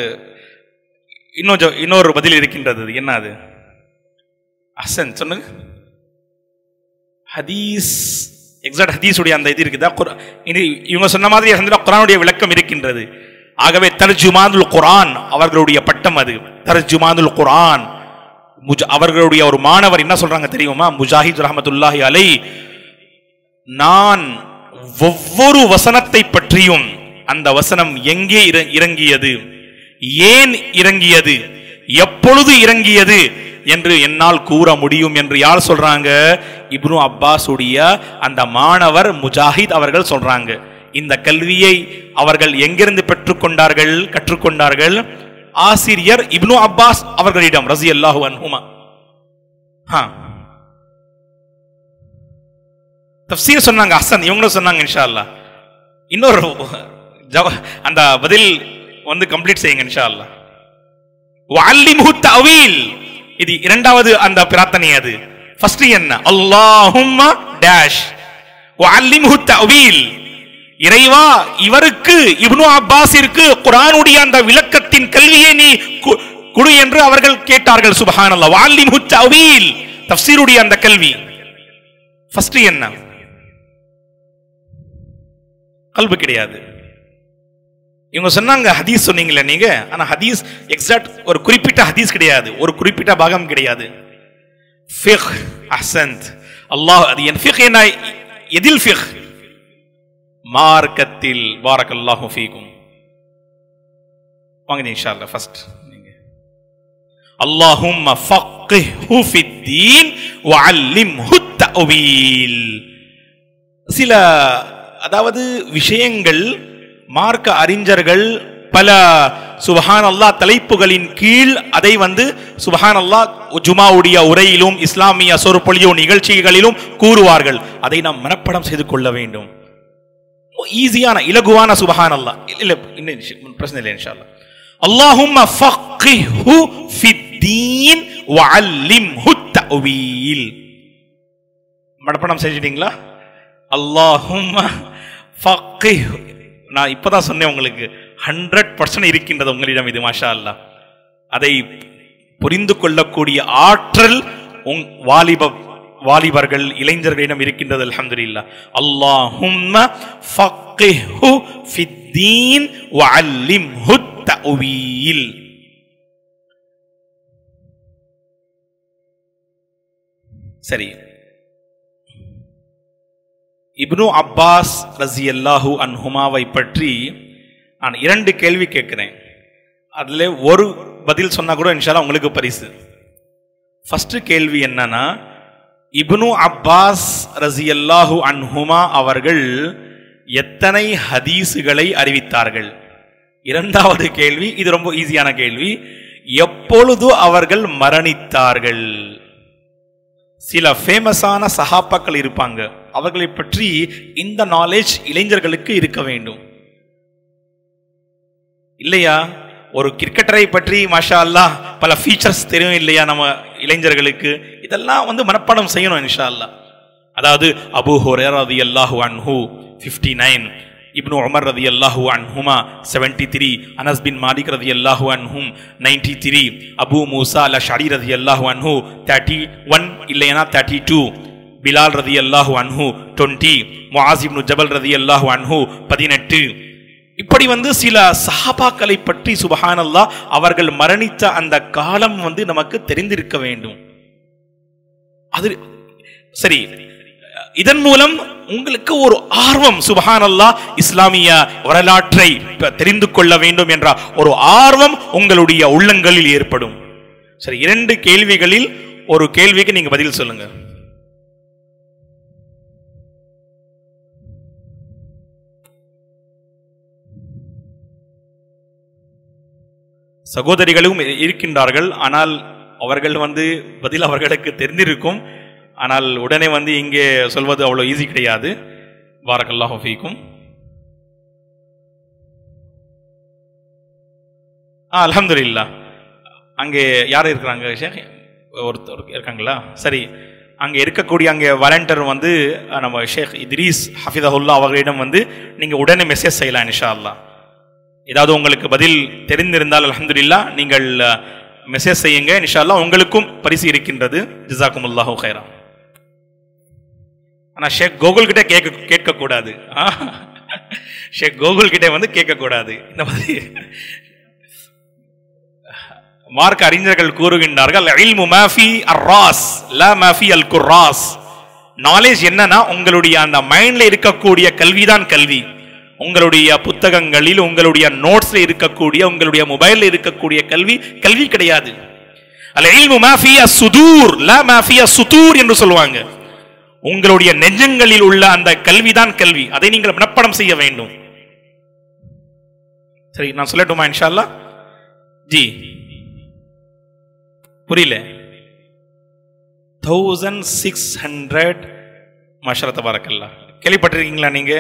இன்னொரு பதில் இருக்கின்றது. என்ன அது? அஹ்சன், சொல்லுங்க. ஹதீஸ், எக்ஸாக்ட் ஹதீஸுடைய அந்த இது இருக்குதா? இவங்க சொன்ன மாதிரி குர்ஆனுடைய விளக்கம் இருக்கின்றது. ஆகவே தர்ஜுமானுல் குர்ஆன் அவர்களுடைய பட்டம் அது. தர்ஜுமானுல் குர்ஆன். அவர்களுடைய ஒரு மாணவர் என்ன சொல்றாங்க தெரியுமா? முஜாஹித் ரஹ்மத்துல்லாஹி அலைஹி, நான் ஒவ்வொரு வசனத்தை பற்றியும் அந்த வசனம் எங்கே இறங்கியது, ஏன் இறங்கியது, எப்பொழுது இறங்கியது என்று என்னால் கூற முடியும் என்று யார் சொல்றாங்க? இப்னு அப்பாஸ் உடைய அந்த மாணவர் முஜாஹித் அவர்கள் சொல்றாங்க. இந்த கல்வியை அவர்கள் எங்கிருந்து பெற்றுக்கொண்டார்கள், கற்றுக்கொண்டார்கள்? ஆசிரியர் இப்னு அப்பாஸ் அவர்களிடம் ரஸியல்லாஹு அன்ஹுமா. தஃப்சீர் சொன்னாங்க. ஹசன் இவங்களும் சொன்னாங்க இன்ஷா அல்லாஹ். இன்னொரு அந்த பதில் வந்து கம்ப்ளீட் செய்யுங்க இன்ஷா அல்லாஹ். வஅல்லிம்ஹு தஅவீல், இது இரண்டாவது அந்த பிரார்த்தனை. அது ஃபர்ஸ்ட் என்ன? அல்லாஹும்ம டேஷ் வஅல்லிம்ஹு தஅவீல், இறைவா இவருக்கு இப்னு அப்பாஸிற்கு குர்ஆனுடைய அந்த விளக்கத்தின் கல்வியை நீ குடு என்று அவர்கள் கேட்டார்கள். சுப்ஹானல்லாஹ். வஅல்லிம்ஹு தஅவீல், தஃப்சீருடைய அந்த கல்வி. ஃபர்ஸ்ட் என்ன? கல்வி கிடையாது. இவங்க சொன்னாங்க ஹதீஸ் சொன்னீங்களே நீங்க, ஆனா ஹதீஸ் எக்ஸாக்ட் ஒரு குறிப்பிட்ட ஹதீஸ் கிடையாது, ஒரு குறிப்பிட்ட பாகம் கிடையாது. ஃபிக்ஹ், அஹ்சன்த். அல்லாஹ் அது என் ஃபிக்ஹ் என்ன? எதில் ஃபிக்ஹ்? மார்க்கத்தில். பாரக்கல்லாஹு ஃபீக்கும். வாங்க இன்ஷா அல்லாஹ். ஃபர்ஸ்ட் நீங்க அல்லாஹும்ம ஃபக்ஹு ஃபித்தீன் வஅல்லிம்ஹு தஅவீல். சில அதாவது விஷயங்கள் மார்க்க அறிஞர்கள் பல சுப்ஹானல்லாஹ் தலைப்புகளின் கீழ் அதை வந்து சுப்ஹானல்லாஹ் ஜுமாவுடைய உரையிலும் இஸ்லாமிய சொற்பொழிவு நிகழ்ச்சிகளிலும் கூறுவார்கள். அதை நாம் மனப்பாடம் செய்து கொள்ள வேண்டும். ஈஸியான இலகுவான சுப்ஹானல்லாஹ் இல்ல, இன்னும் பிரச்சனை இல்லை இன்ஷா அல்லாஹ். அல்லாஹும்ம ஃபக்ஹு ஃபித்தீன் வஅல்லிம்ஹு தஅவீல். மனப்பாடம் செஞ்சிட்டீங்களா? அல்லாஹும்ம ஃபக்ஹு. நான் இப்பதான் சொன்னேன் உங்களுக்கு 100% இருக்கின்றது உங்களிடம் இது. மாஷா அல்லாஹ். அதை புரிந்து கொள்ளக்கூடிய ஆற்றல் வாலிபர்கள் இளைஞர்களிடம் இருக்கின்றது. அல்ஹம்துலில்லாஹ். அல்லாஹும்ம ஃபக்ஹு ஃபித்தீன் வஅல்லிம்ஹு தஅவீல். சரி, இப்னு அப்பாஸ் ரஸியல்லாஹு அன்ஹுமாவை பற்றி நான் 2 கேள்வி கேட்கிறேன். அதுல ஒரு பதில் சொன்னா கூட இன்ஷா அல்லாஹ் உங்களுக்கு பரிசு. ஃபர்ஸ்ட் கேள்வி என்னன்னா, இப்னு அப்பாஸ் ரஸியல்லாஹு அன்ஹுமா அவர்கள் எத்தனை ஹதீஸுகளை அறிவித்தார்கள்? இரண்டாவது கேள்வி, இது ரொம்ப ஈஸியான கேள்வி, எப்பொழுது அவர்கள் மரணித்தார்கள்? சில ஃபேமஸான சஹாபாக்கள் இருப்பாங்க, அவர்களை பற்றி இந்த நாலேஜ் இளைஞர்களுக்கு இருக்க வேண்டும் இல்லையா? ஒரு கிரிக்கெட்டரை பற்றி மாஷா அல்லாஹ் பல ஃபீச்சர்ஸ் தெரியும் இல்லையா நம்ம இளைஞர்களுக்கு? இதெல்லாம் வந்து மனப்பாடம் செய்யணும் இன்ஷா அல்லாஹ். அதாவது அபூ ஹுரைரா ரலியல்லாஹு அன்ஹு 59, இப்னு உமர் ரலியல்லாஹு அன்ஹுமா 73, அனஸ் பின் மாலிக் ரலியல்லாஹு அன்ஹும் 93, அபூ மூசா அல்-அஷ்அரி ரலியல்லாஹு அன்ஹு 31 இல்லைனா 32, பிலால் ரலியல்லாஹு அன்ஹு 20, முஆஸ் இப்னு ஜபல் ரலியல்லாஹு அன்ஹு 18. இப்படி வந்து சில சஹாபாக்களை பற்றி சுப்ஹானல்லாஹ் அவர்கள் மரணித்த அந்த காலம் வந்து நமக்கு தெரிந்திருக்க வேண்டும். அது சரி, இதன் மூலம் உங்களுக்கு ஒரு ஆர்வம், சுப்ஹானல்லாஹ் இஸ்லாமிய வரலாற்றை தெரிந்து கொள்ள வேண்டும் என்ற ஒரு ஆர்வம் உங்களுடைய உள்ளங்களில் ஏற்படும். சரி, 2 கேள்விகளில் ஒரு கேள்விக்கு நீங்க பதில் சொல்லுங்க. சகோதரிகளும் இருக்கின்றார்கள், ஆனால் அவர்கள் வந்து பதில் அவர்களுக்கு தெரிந்திருக்கும், ஆனால் உடனே வந்து இங்கே சொல்வது அவ்வளோ ஈஸி கிடையாது. பாரக்கல்லாஹு ஃபீக்கும். அல்ஹம்துலில்லாஹ். அங்கே யார் இருக்கிறாங்க ஷேக்? ஒருத்தர் இருக்காங்களா? சரி, அங்கே இருக்கக்கூடிய அங்கே வாலண்டியர் வந்து நம்ம ஷேக் இத்ரீஸ் ஹஃபிதஹுல்லா அவர்களிடம் வந்து நீங்கள் உடனே மெசேஜ் செய்யலாம் இன்ஷா அல்லாஹ். ஏதாவது உங்களுக்கு பதில் தெரிந்திருந்தால் அல்ஹம்துலில்லாஹ் நீங்கள் மெசேஜ் செய்யுங்க, இன்ஷா அல்லாஹ் உங்களுக்கும் பரிசு இருக்கின்றது. ஜஸாக்குமுல்லாஹு கைரா. ஆனால் ஷேக் கோகுல் கிட்ட கேட்கக்கூடாது. ஷேக் கோகுல் கிட்ட வந்து கேட்கக்கூடாது. இந்த மாதிரி மார்க்க அறிஞர்கள் கூறுகின்றார்கள், இல்மு மாஃபி அர்ராஸ் லா மாஃபி அல் குர்ராஸ். நாலேஜ் என்னன்னா உங்களுடைய அந்த மைண்ட்ல இருக்கக்கூடிய கல்விதான் கல்வி. உங்களுடைய புத்தகங்களில் உங்களுடைய நோட்ஸ்ல இருக்கக்கூடிய உங்களுடைய மொபைல்ல இருக்கக்கூடிய கல்வி கல்வி கிடையாது. அல் இல்மு மாஃபி அஸ்ஸுதூர் லா மாஃபி அஸ்ஸுதூர் என்று சொல்வாங்க. உங்களுடைய நெஞ்சங்களில் உள்ள அந்த கல்விதான் கல்வி. அதை நீங்கள் மனப்பாடம் செய்ய வேண்டும். சரி, நான் சொல்லட்டுமா இன்ஷா அல்லாஹ்? ஜி புரியல? 1600 மாஷா தபாரக்கல்லாஹ். கேள்விப்பட்டிருக்கீங்களா நீங்க?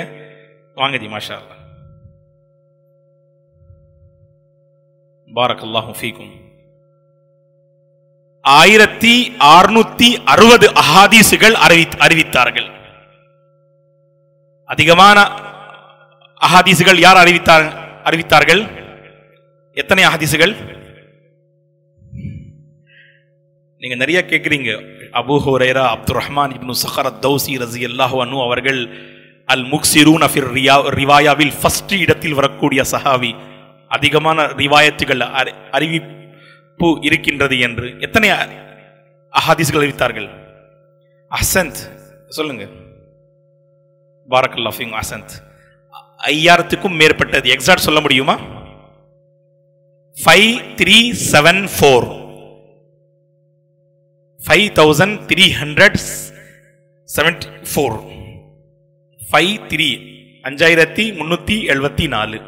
வாங்க ஜி, மாஷா அல்லாஹ். பாரக்கல்லாஹு ஃபீக்கும். 1660 அஹாதீசுகள் அறிவித்தார்கள். அதிகமான அஹாதீசுகள் யார் அறிவித்தார்கள்? எத்தனை அஹாதீசுகள்? நீங்க நிறைய கேட்குறீங்க. அபூ ஹுரைரா, அப்துர் ரஹ்மான் இப்னு சஹர் அத்-தௌசி ரஸியல்லாஹு அன்ஹு அவர்கள் அல் முக்ஸிரூன ஃபிர் ரிவாயாவில் ஃபர்ஸ்ட் இடத்தில் வரக்கூடிய சஹாபி, அதிகமான ரிவாயத்துகள் அறிவிப்பு இருக்கின்றது என்று. எத்தனை அஹாதீஸ்கள் அறிவித்தார்கள்? அஹ்சன்த், சொல்லுங்க. பாரக்கல்லாஹு ஃபீக்கும். அஹ்சன்த். 5000க்கும் மேற்பட்டது. எக்ஸாக்ட் சொல்ல முடியுமா? 5374 5374 5374.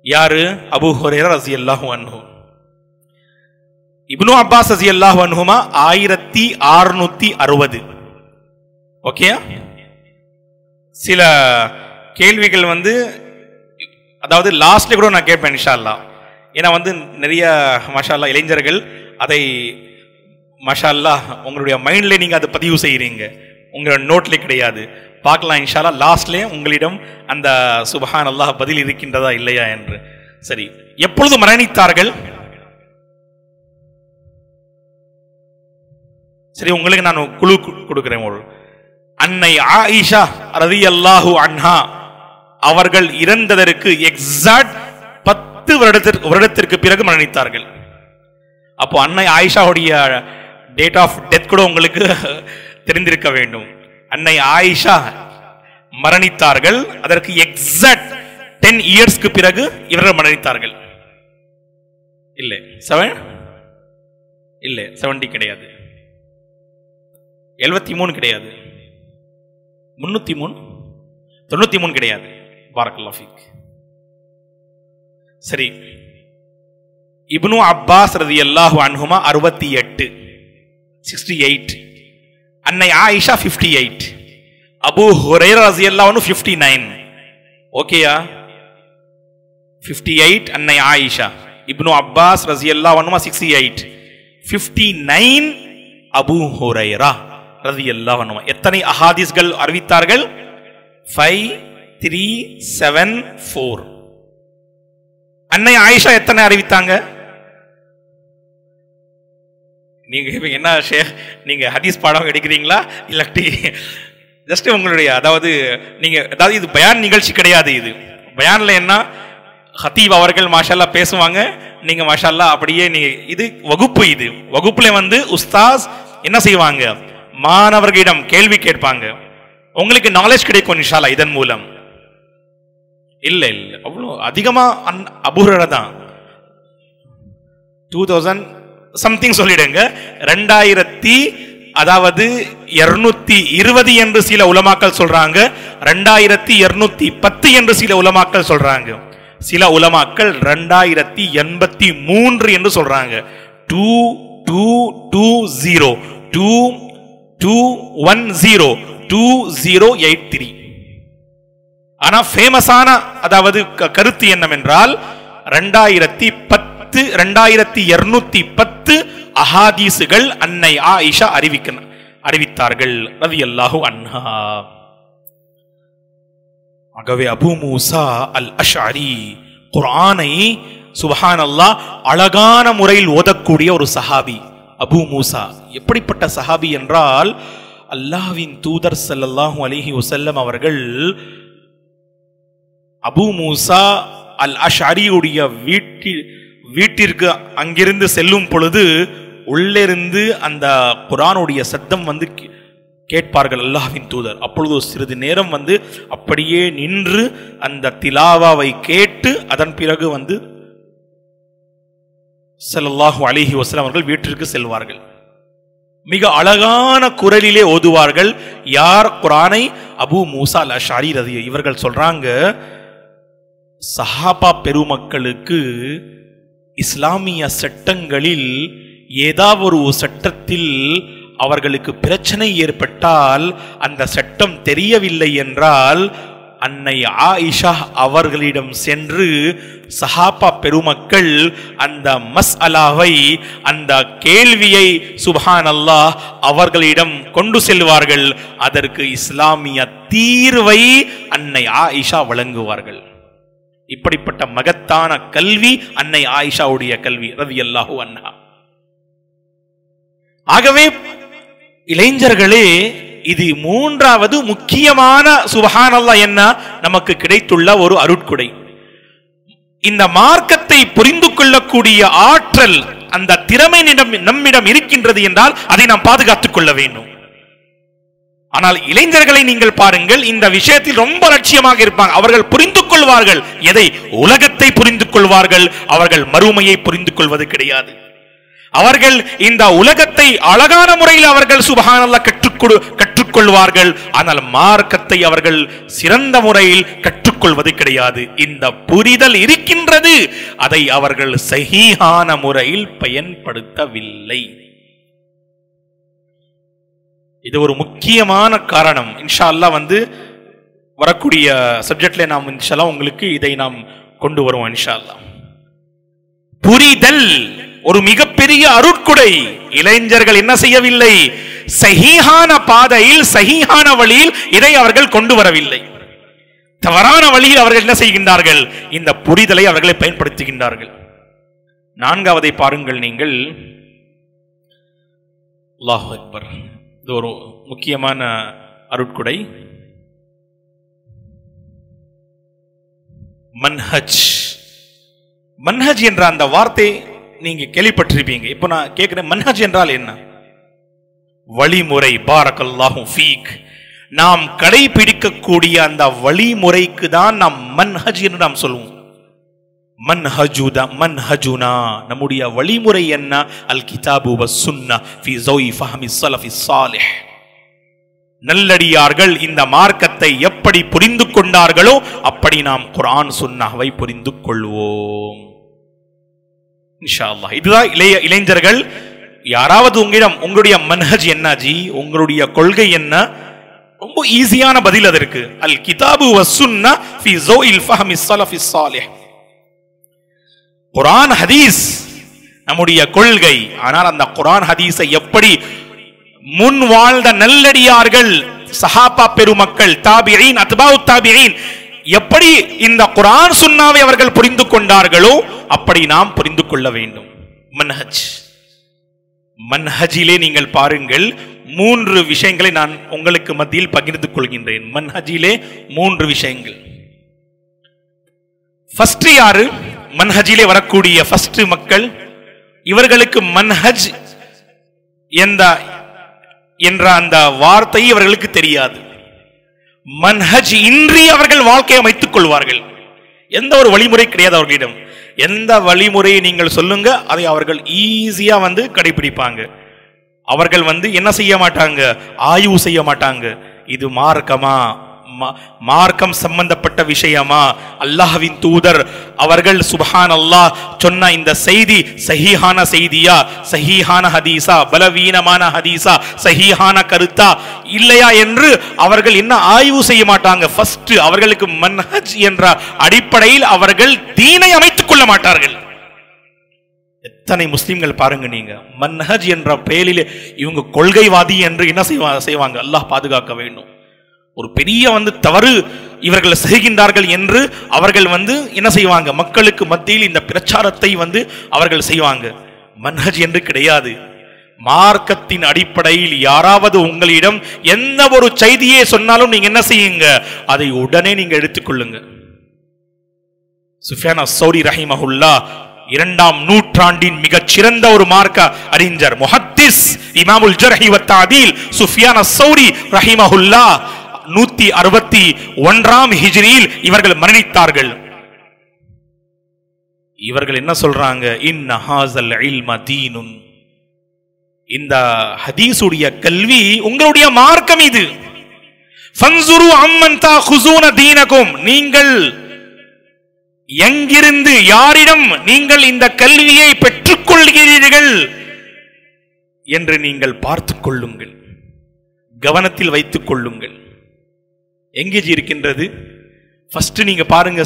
யாரு? அபூ ஹுரைரா ரஸியல்லாஹு அன்ஹு. இப்னு அப்பாஸ் ரஸியல்லாஹு அன்ஹுமா 1660. ஓகே. சில கேள்விகள் அதாவது லாஸ்ட்ல கூட நான் கேட்பேன் இன்ஷா அல்லாஹ். ஏன்னா நிறைய மாஷா அல்லாஹ் இளைஞர்கள் அதை மாஷா அல்லாஹ் உங்களுடைய மைண்ட்ல நீங்க அதை பதிவு செய்யறீங்க, உங்களோட நோட்ல கிடையாது. பார்க்கலாம் இன்ஷா அல்லாஹ் லாஸ்ட்ல உங்களிடம் அந்த சுப்ஹான் அல்லாஹ் பதில் இருக்கின்றதா இல்லையா என்று. சரி, எப்பொழுது மரணித்தார்கள்? சரி, உங்களுக்கு நான் குழு கொடுக்கிறேன். அன்னை ஆயிஷா ரலியல்லாஹு அன்ஹா அவர்கள் இறந்ததற்கு எக்ஸாக்ட் 10 வருடத்திற்கு பிறகு மரணித்தார்கள். அப்போ அன்னை ஆயிஷாவுடைய டேட் ஆஃப் டெத் கூட உங்களுக்கு தெரிந்திருக்க வேண்டும். அன்னை ஆயிஷா மரணித்தார்கள், அதற்கு எக்ஸாக்ட் 10 இயர்ஸ்க்கு பிறகு இவர்கள் மரணித்தார்கள். இல்லை 70 கிடையாது, 73 கிடையாது, 303 93 கிடையாது. பாரக்கல்லாஹு ஃபீக். சரி, இப்னு அப்பாஸ் ரலியல்லாஹு அன்ஹுமா 68. அன்னை ஆயிஷா 58. அபூ ஹுரைரா ரலியல்லாஹு அன்ஹு 59. ஓகேயா? 58 அன்னை ஆயிஷா, இப்னு அப்பாஸ் ரலியல்லாஹு அன்ஹுமா 68, 59 அபூ ஹுரைரா ரலியல்லாஹு அன்ஹு. எத்தனை அஹாதீஸ்கள் அறிவித்தார்கள்? 5374. அன்னை ஆயிஷா எத்தனை அறிவித்தாங்க? நீங்க என்ன ஷேக், நீங்க ஹதீஸ் பாடம் எடுக்கிறீங்களா இல்லாட்டி ஜஸ்ட் உங்களுடைய அதாவது இது பயான் நிகழ்ச்சி கிடையாது. இது பயான்ல என்ன ஹதீப் அவர்கள் மாஷல்லா பேசுவாங்க, நீங்க மாஷல்லா அப்படியே இது வகுப்பு. இது வகுப்புல உஸ்தாஸ் என்ன செய்வாங்க? மாணவர்களிடம் கேள்வி கேட்பாங்க, உங்களுக்கு நாலேஜ் கிடைக்கும் இன்ஷா அல்லாஹ் இதன் மூலம். இல்ல அவ்வளோ அதிகமா அபூ ஹுரைரா தான் 2000 சம்திங் சொல்லிடுங்க. 2220 என்று சில உலமாக்கள் சொல்றாங்க, 2210 என்று சில உலமாக்கள் சொல்றாங்க, சில உலமாக்கள் 2083 என்று சொல்றாங்க. 2220 2210 2083. ஆனா ஃபேமஸான அதாவது கருத்து என்னவென்றால் 2210 அஹாதீசுகள் அன்னை ஆயிஷா அறிவித்தார்கள் ரலியல்லாஹு அன்ஹா. ஆகவே அபூ மூசா அல் அஷ்அரி குர்ஆனை சுப்ஹானல்லாஹ் அழகான முறையில் ஓதக்கூடிய ஒரு சஹாபி. அபூ மூசா எப்படிப்பட்ட சஹாபி என்றால், அல்லாஹ்வின் தூதர் ஸல்லல்லாஹு அலைஹி வஸல்லம் அவர்கள் அபூ மூசா அல் அஷ்அரியுடைய வீட்டிற்கு அங்கிருந்து செல்லும் பொழுது உள்ளிருந்து அந்த குர்ஆனுடைய சத்தம் கேட்பார்கள் அல்லாஹ்வின் தூதர். அப்பொழுது சிறிது நேரம் அப்படியே நின்று அந்த திலாவாவை கேட்டு அதன் பிறகு ஸல்லல்லாஹு அலைஹி வஸல்லம் அவர்கள் வீட்டிற்கு செல்வார்கள். மிக அழகான குரலிலே ஓதுவார்கள். யார் குர்ஆனை? அபூ மூசா அல் அஷ்அரி ரலியல்லாஹு. இவர்கள் சொல்றாங்க, சஹாபா பெருமக்களுக்கு இஸ்லாமிய சட்டங்களில் ஏதாவது ஒரு சட்டத்தில் அவர்களுக்கு பிரச்சனை ஏற்பட்டால், அந்த சட்டம் தெரியவில்லை என்றால் அன்னை ஆயிஷா அவர்களிடம் சென்று சஹாபா பெருமக்கள் அந்த மஸ்அலாவை, அந்த கேள்வியை சுப்ஹானல்லாஹ் அவர்களிடம் கொண்டு செல்வார்கள். அதற்கு இஸ்லாமிய தீர்வை அன்னை ஆயிஷா வழங்குவார்கள். இப்படிப்பட்ட மகத்தான கல்வி அன்னை ஆயிஷாவுடைய கல்வி ரலியல்லாஹு அன்ஹா. ஆகவே இளைஞர்களே, இது மூன்றாவது முக்கியமான சுப்ஹானல்லாஹ் என்ன நமக்கு கிடைத்துள்ள ஒரு அருட்கொடை. இந்த மார்க்கத்தை புரிந்து கொள்ளக்கூடிய ஆற்றல், அந்த திறமை நம்மிடம் இருக்கின்றது என்றால் அதை நாம் பாதுகாத்துக் கொள்ள வேண்டும். ஆனால் இளைஞர்களை நீங்கள் பாருங்கள், இந்த விஷயத்தில் ரொம்ப லட்சியமாக இருப்பாங்க. அவர்கள் புரிந்து கொள்வார்கள் எதை? உலகத்தை புரிந்து கொள்வார்கள். அவர்கள் மறுமையை புரிந்து கொள்வது கிடையாது. அவர்கள் இந்த உலகத்தை அழகான முறையில் அவர்கள் சுப்ஹானல்லாஹ் கற்றுக்கொள்வார்கள். ஆனால் மார்க்கத்தை அவர்கள் சிறந்த முறையில் கற்றுக்கொள்வது கிடையாது. இந்த புரிதல் இருக்கின்றது, அதை அவர்கள் சஹீஹான முறையில் பயன்படுத்தவில்லை. இது ஒரு முக்கியமான காரணம். இன்ஷா அல்லாஹ் வரக்கூடிய சப்ஜெக்ட்ல நாம் இன்ஷா அல்லாஹ் உங்களுக்கு இதை நாம் கொண்டு வருவோம் இன்ஷா அல்லாஹ். புரிதல் ஒரு மிகப்பெரிய அருட்கொடை. இளைஞர்கள் என்ன செய்யவில்லை? சஹீஹான பாதையில், சஹீஹான வழியில் இதை அவர்கள் கொண்டு வரவில்லை. தவறான வழியில் அவர்கள் என்ன செய்கின்றார்கள்? இந்த புரிதலை அவர்களை பயன்படுத்துகின்றார்கள். நான்காவதை பாருங்கள் நீங்கள். அல்லாஹு அக்பர். இது ஒரு முக்கியமான அருட்கொடை. மன்ஹஜ். மன்ஹஜ் என்ற அந்த வார்த்தை நீங்க கேள்விப்பட்டிருப்பீங்க. இப்போ நான் கேட்கிறேன், மன்ஹஜ் என்றால் என்ன? வழிமுறை. பாரக்கல்லாஹு ஃபீக். நாம் கடைபிடிக்கக்கூடிய அந்த வழிமுறைக்கு தான் நாம் மன்ஹஜ் என்று நாம் சொல்லுவோம். மன்ஹஜுனா, நம்முடைய வழிமுறை என்ன? அல் கிதாபு வஸ் சுன்னா ஃபீ ஸௌஇ ஃபஹ்மி ஸலஃபி ஸாலிஹ். நல்லடியார்கள் இந்த மார்க்கத்தை எப்படி புரிந்து கொண்டார்களோ அப்படி நாம் குர்ஆன் சுன்னாவை புரிந்து கொள்வோம் இன்ஷா அல்லாஹ். இதுதான் இளைஞர்கள். யாராவது உங்களுடைய மன்ஹஜ் என்ன ஜி, உங்களுடைய கொள்கை என்ன? ரொம்ப ஈஸியான பதில் அதற்கு. அல் கிதாபு வஸ் சுன்னா ஃபீ ஸௌஇல் ஃபஹ்மி ஸலஃபி ஸாலிஹ். குர்ஆன் ஹதீஸ் நம்முடைய கொள்கை. ஆனால் அந்த குர்ஆன் ஹதீஸை எப்படி முன் வாழ்ந்த நல்லடியார்கள், சஹாபா பெருமக்கள், தாபிஈன், அத்பாஉ தாபிஈன் எப்படி இந்த குர்ஆன் சுன்னாவை அவர்கள் புரிந்து கொண்டார்களோ அப்படி நாம் புரிந்து கொள்ள வேண்டும். மன்ஹஜ். மன்ஹஜிலே நீங்கள் பாருங்கள், 3 விஷயங்களை நான் உங்களுக்கு மத்தியில் பகிர்ந்து கொள்கின்றேன். மன்ஹஜிலே 3 விஷயங்கள். ஃபர்ஸ்ட் யாரு? மன்ஹஜிலே வரக்கூடிய ஃபர்ஸ்ட் மக்கள். இவர்களுக்கு மன்ஹஜ் என்ற அந்த வார்த்தை இவர்களுக்கு தெரியாது. மன்ஹஜ் இன்றி அவர்கள் வாழ்க்கையை அமைத்துக் கொள்வார்கள். எந்த ஒரு வழிமுறை கிடையாது அவர்களிடம். எந்த வழிமுறையை நீங்கள் சொல்லுங்க அதை அவர்கள் ஈஸியா கடைபிடிப்பாங்க. அவர்கள் என்ன செய்ய மாட்டாங்க? ஆய்வு செய்ய மாட்டாங்க. இது மார்க்கமா, மார்க்கம் சம்பந்தப்பட்ட விஷயமா, அல்லாஹ்வின் தூதர் அவர்கள் சுப்ஹானல்லாஹ் சொன்ன இந்த செய்தி சஹீஹான செய்தியா, சஹீஹான ஹதீஸா, பலவீனமான ஹதீஸா, சஹீஹான கருத்தா இல்லையா என்று அவர்கள் ஆய்வு செய்ய மாட்டாங்க. ஃபர்ஸ்ட் அவர்களுக்கு மன்ஹஜ் என்ற அடிப்படையில் அவர்கள் தீனை அமைத்துக் கொள்ள மாட்டார்கள். எத்தனை முஸ்லிம்கள் பாருங்க நீங்க, மன்ஹஜ் என்ற பெயரில் இவங்க கொள்கைவாதி என்று என்ன செய்வாங்க? அல்லாஹ் பாதுகாக்க வேண்டும். ஒரு பெரிய தவறு இவர்கள் செய்கின்றார்கள் என்று அவர்கள் என்ன செய்வாங்க? மக்களுக்கு மத்தியில் இந்த பிரச்சாரத்தை அவர்கள் செய்வாங்க. மன்ஹஜ் என்று கிடையாது. மார்க்கத்தின் அடிப்படையில் யாராவது உங்களிடம் எந்த ஒரு செய்தியை சொன்னாலும் நீங்க என்ன செய்யுங்க? அதை உடனே நீங்க எடுத்துக்கொள்ளுங்க. சுஃபியான் அஸ்-ஸௌரி ரஹிமஹுல்லாஹ் 2ஆம் நூற்றாண்டின் மிகச் சிறந்த ஒரு மார்க்க அறிஞர், முஹத்திஸ், இமாமுல் ஜர்ஹி வ தஅதீல் சுஃபியான் அஸ்-ஸௌரி ரஹிமஹுல்லாஹ் 161ஆம் ஹிஜ்ரியில் இவர்கள் மரணித்தார்கள். இவர்கள் என்ன சொல்றாங்க? இன்ன ஹாஸல் இல்ம தீனுன். இந்த ஹதீஸுடைய கல்வி உங்களுடைய மார்க்கம். இது ஃபன்சுரு அம்மன் தஅഖுஸூன தீனகும். நீங்கள் எங்கிருந்து, யாரிடம் நீங்கள் இந்த கல்வியை பெற்றுக் கொள்கிறீர்கள் என்று நீங்கள் பார்த்துக் கொள்ளுங்கள், கவனத்தில் வைத்துக் கொள்ளுங்கள். எங்கே இருக்கின்றது? ஃபர்ஸ்ட் நீங்க பாருங்க,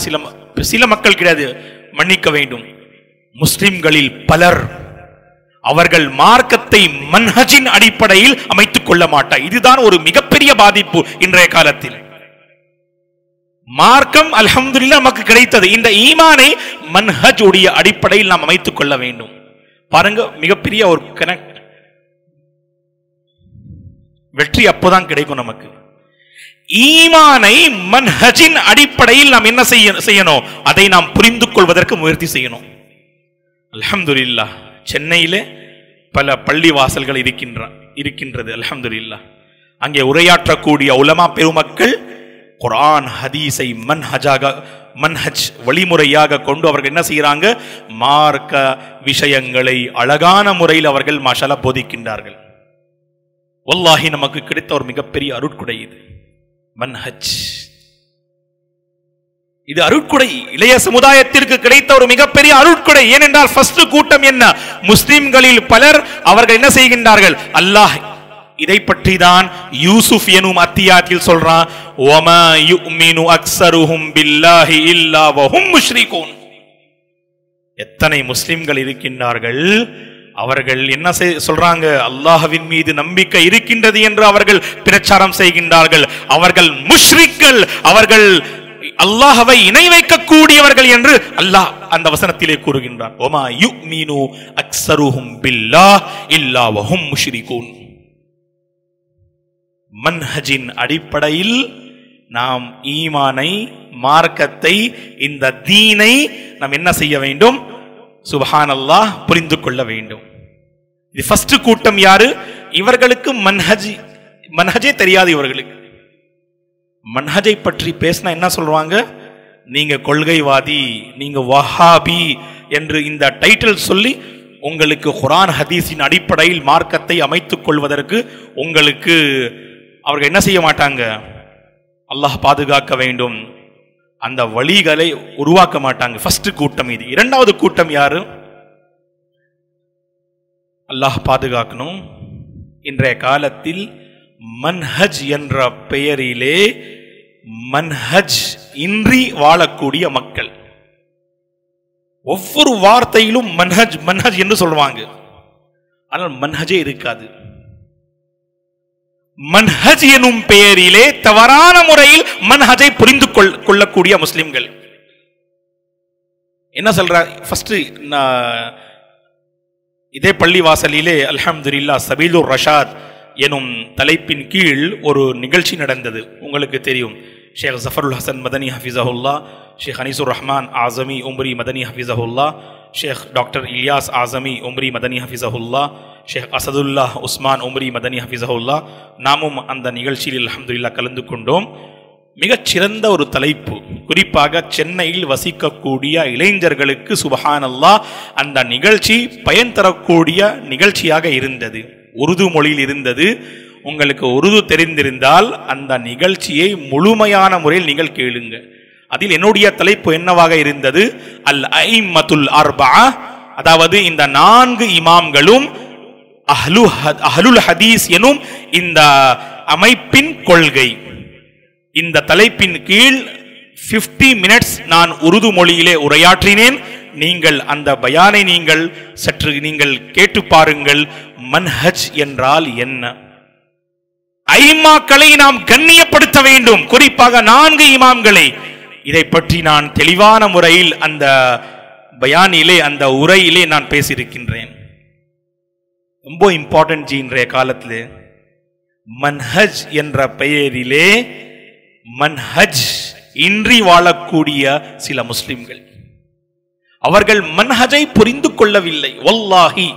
சில மக்கள் கிடையாது, மன்னிக்க வேண்டும், முஸ்லிம்களில் பலர் அவர்கள் மார்க்கத்தை மன்ஹஜின் அடிப்படையில் அமைத்துக் கொள்ள மாட்டார். இதுதான் ஒரு மிகப்பெரிய பாதிப்பு இன்றைய காலத்தில். மார்க்கம் அல்ஹம்துலில்லாஹ் நமக்கு கிடைத்தது, இந்த ஈமானை மன்ஹஜ் உடைய அடிப்படையில் நாம் அமைத்துக் கொள்ள வேண்டும். பாருங்க, மிகப்பெரிய ஒரு கனெக்ட், வெற்றி அப்போதான் கிடைக்கும் நமக்கு. ஈமானை மன்ஹஜின் அடிப்படையில் நாம் என்ன செய்யணும், அதை நாம் புரிந்து கொள்வதற்கு முயற்சி செய்யணும். அல்ஹம்துலில்லாஹ் சென்னையிலே பல பள்ளி வாசல்கள் இருக்கின்றது. அல்ஹம்துலில்லாஹ் அங்கே உரையாற்றக்கூடிய உலமா பெருமக்கள் குர்ஆன் ஹதீஸை மன்ஹஜ் வழிமுறையாக கொண்டு அவர்கள் என்ன செய்யறாங்க, மார்க்க விஷயங்களை அழகான முறையில் அவர்கள் மாஷாலா போதிக்கின்றார்கள். வல்லாஹி நமக்கு கிடைத்த ஒரு மிகப்பெரிய அருட்கொடை இது மன்ஹஜ். இது அருட்கொடை, இளைய சமுதாயத்திற்கு கிடைத்த ஒரு மிகப்பெரிய அருட்கொடை. ஏனென்றால் ஃபர்ஸ்ட் கூட்டம் என்ன, முஸ்லிம்களில் பலர் அவர்கள் என்ன செய்கின்றார்கள், அல்லாஹ் இதை பற்றி தான் யூசுப் எனும் அத்தியாயத்தில் சொல்றான், வமா யுமினு அக்ஸருஹும் பில்லாஹி இல்லா வஹும் முஷ்ரிகூன். எத்தனை முஸ்லிம்கள் இருக்கின்றார்கள், அவர்கள் என்ன சொல்றாங்க, அல்லாஹ்வின் மீது நம்பிக்கை இருக்கின்றது என்று அவர்கள் பிரச்சாரம் செய்கின்றார்கள். அவர்கள் முஷ்ரிக்கள், அவர்கள் அல்லாஹ்வை இணை வைக்கக்கூடியவர்கள் என்று அல்லாஹ் அந்த வசனத்திலே கூறுகின்றார். வமா யுமினு அக்ஸருஹும் பில்லாஹ் இல்லா வஹும் முஷ்ரிகூன். மன்ஹஜின் அடிப்படையில் நாம் ஈமானை, மார்க்கத்தை, இந்த தீனை நாம் என்ன செய்ய வேண்டும், சுப்ஹானல்லாஹ் புரிந்து கொள்ள வேண்டும். இது ஃபர்ஸ்ட் கூட்டம் யாரு, இவர்களுக்கு மன்ஹஜே தெரியாது. இவர்களுக்கு மன்ஹஜை பற்றி பேசினா என்ன சொல்றாங்க, நீங்க கொள்கைவாதி, நீங்க வஹாபி என்று இந்த டைட்டில் சொல்லி உங்களுக்கு குர்ஆன் ஹதீஸின் அடிப்படையில் மார்க்கத்தை அமைத்துக் கொள்வதற்கு உங்களுக்கு அவர்கள் என்ன செய்ய மாட்டாங்க, அல்லாஹ் பாதுகாக்க வேண்டும், அந்த வழிகளை உருவாக்க மாட்டாங்க. ஃபர்ஸ்ட் கூட்டம் இது. இரண்டாவது கூட்டம் யாரு, அல்லாஹ் பாதுகாக்கணும், இன்றைய காலத்தில் மன்ஹஜ் என்ற பெயரிலே மன்ஹஜ் இன்றி வாழக்கூடிய மக்கள். ஒவ்வொரு வார்த்தையிலும் மன்ஹஜ் மன்ஹஜ் என்று சொல்வாங்க, ஆனால் மன்ஹஜே இருக்காது. மன்ஹஜ் எனும் பெயரிலே தவறான முறையில் மன்ஹஜை புரிந்து கொள்ளக்கூடிய முஸ்லிம்கள் என்ன சொல்ற, ஃபர்ஸ்ட் இதே பள்ளி வாசலிலே அல்ஹம்துலில்லாஹ் சபீலுர் ரஷாத் எனும் தலைப்பின் கீழ் ஒரு நிகழ்ச்சி நடந்தது. உங்களுக்கு தெரியும், ஷேக் ஜஃபருல் ஹசன் மதனி ஹஃபிஸஹுல்லா, ஷேக் அனீசுர் ரஹ்மான் ஆசமி உம்ரி மதனி ஹஃபிஸஹுல்லா, ஷேக் டாக்டர் இலியாஸ் ஆசமி உம்ரி மதனி ஹஃபிஸஹுல்லா, ஷேக் அசதுல்லாஹ் உஸ்மான் உம்ரி மதனி ஹஃபிஸஹுல்லா, நாமும் அந்த நிகழ்ச்சியில் அல்ஹம்துலில்லாஹ் கலந்து கொண்டோம். மிகச்சிறந்த ஒரு தலைப்பு, குறிப்பாக சென்னையில் வசிக்கக்கூடிய இளைஞர்களுக்கு சுப்ஹானல்லாஹ் அந்த நிகழ்ச்சி பயன் தரக்கூடிய நிகழ்ச்சியாக இருந்தது. உருது மொழியில் இருந்தது. உங்களுக்கு உருது தெரிந்திருந்தால் அந்த நிகழ்ச்சியை முழுமையான முறையில் நீங்கள் கேளுங்க. அதில் என்னுடைய தலைப்பு என்னவாக இருந்தது, அல் ஐம்மத்துல் அர்பஆ, அதாவது இந்த 4 இமாம்களும் அஹ்லுல் ஹதீஸ் எனும் இந்த அமைப்பின் கொள்கை. இந்த தலைப்பின் கீழ் 50 மினிட்ஸ் நான் உருது மொழியிலே உரையாற்றினேன். நீங்கள் அந்த பயானை சற்று கேட்டு பாருங்கள். மன்ஹஜ் என்றால் என்ன, ஐமாக்களை நாம் கண்ணியப்படுத்த வேண்டும், குறிப்பாக 4 இமாம்களை. இதை பற்றி நான் தெளிவான முறையில் அந்த பயானிலே, அந்த உரையிலே நான் பேசியிருக்கின்றேன். ரொம்ப இம்பார்ட்டன்ட் ஜி. இன்றைய காலத்திலே மன்ஹஜ் என்ற பெயரிலே மன்ஹஜ் இன்றி வாழக்கூடிய சில முஸ்லிம்கள், அவர்கள் மன்ஹஜை புரிந்து கொள்ளவில்லை. வல்லாஹி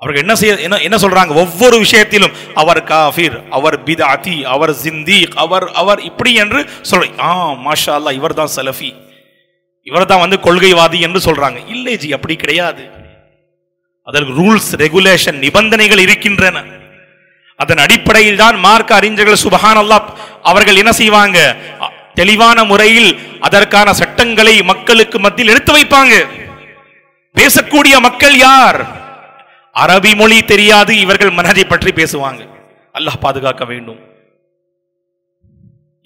அவர்கள் என்ன சொல்றாங்க, ஒவ்வொரு விஷயத்திலும் அவர் காஃபிர், அவர் பித்அதி, அவர் ஜிந்தீக், அவர் இப்படி என்று மாஷா அல்லாஹ் இவர் தான் சலஃபி, இவர் தான் கொள்கைவாதி என்று சொல்றாங்க. இல்லை ஜி, அப்படி கிடையாது. அதற்கு ரூல்ஸ், ரெகுலேஷன், நிபந்தனைகள் இருக்கின்றன. அதன் அடிப்படையில் தான் மார்க்க அறிஞர்கள் சுப்ஹானல்லாஹ் அவர்கள் என்ன செய்வாங்க, தெளிவான முறையில் அதற்கான சட்டங்களை மக்களுக்கு மத்தியில் எடுத்து வைப்பாங்க. பேசக்கூடிய மக்கள் யார், அரபி மொழி தெரியாது, இவர்கள் மன்ஹஜை பற்றி பேசுவாங்க. அல்லாஹ் பாதுகாக்க வேண்டும்.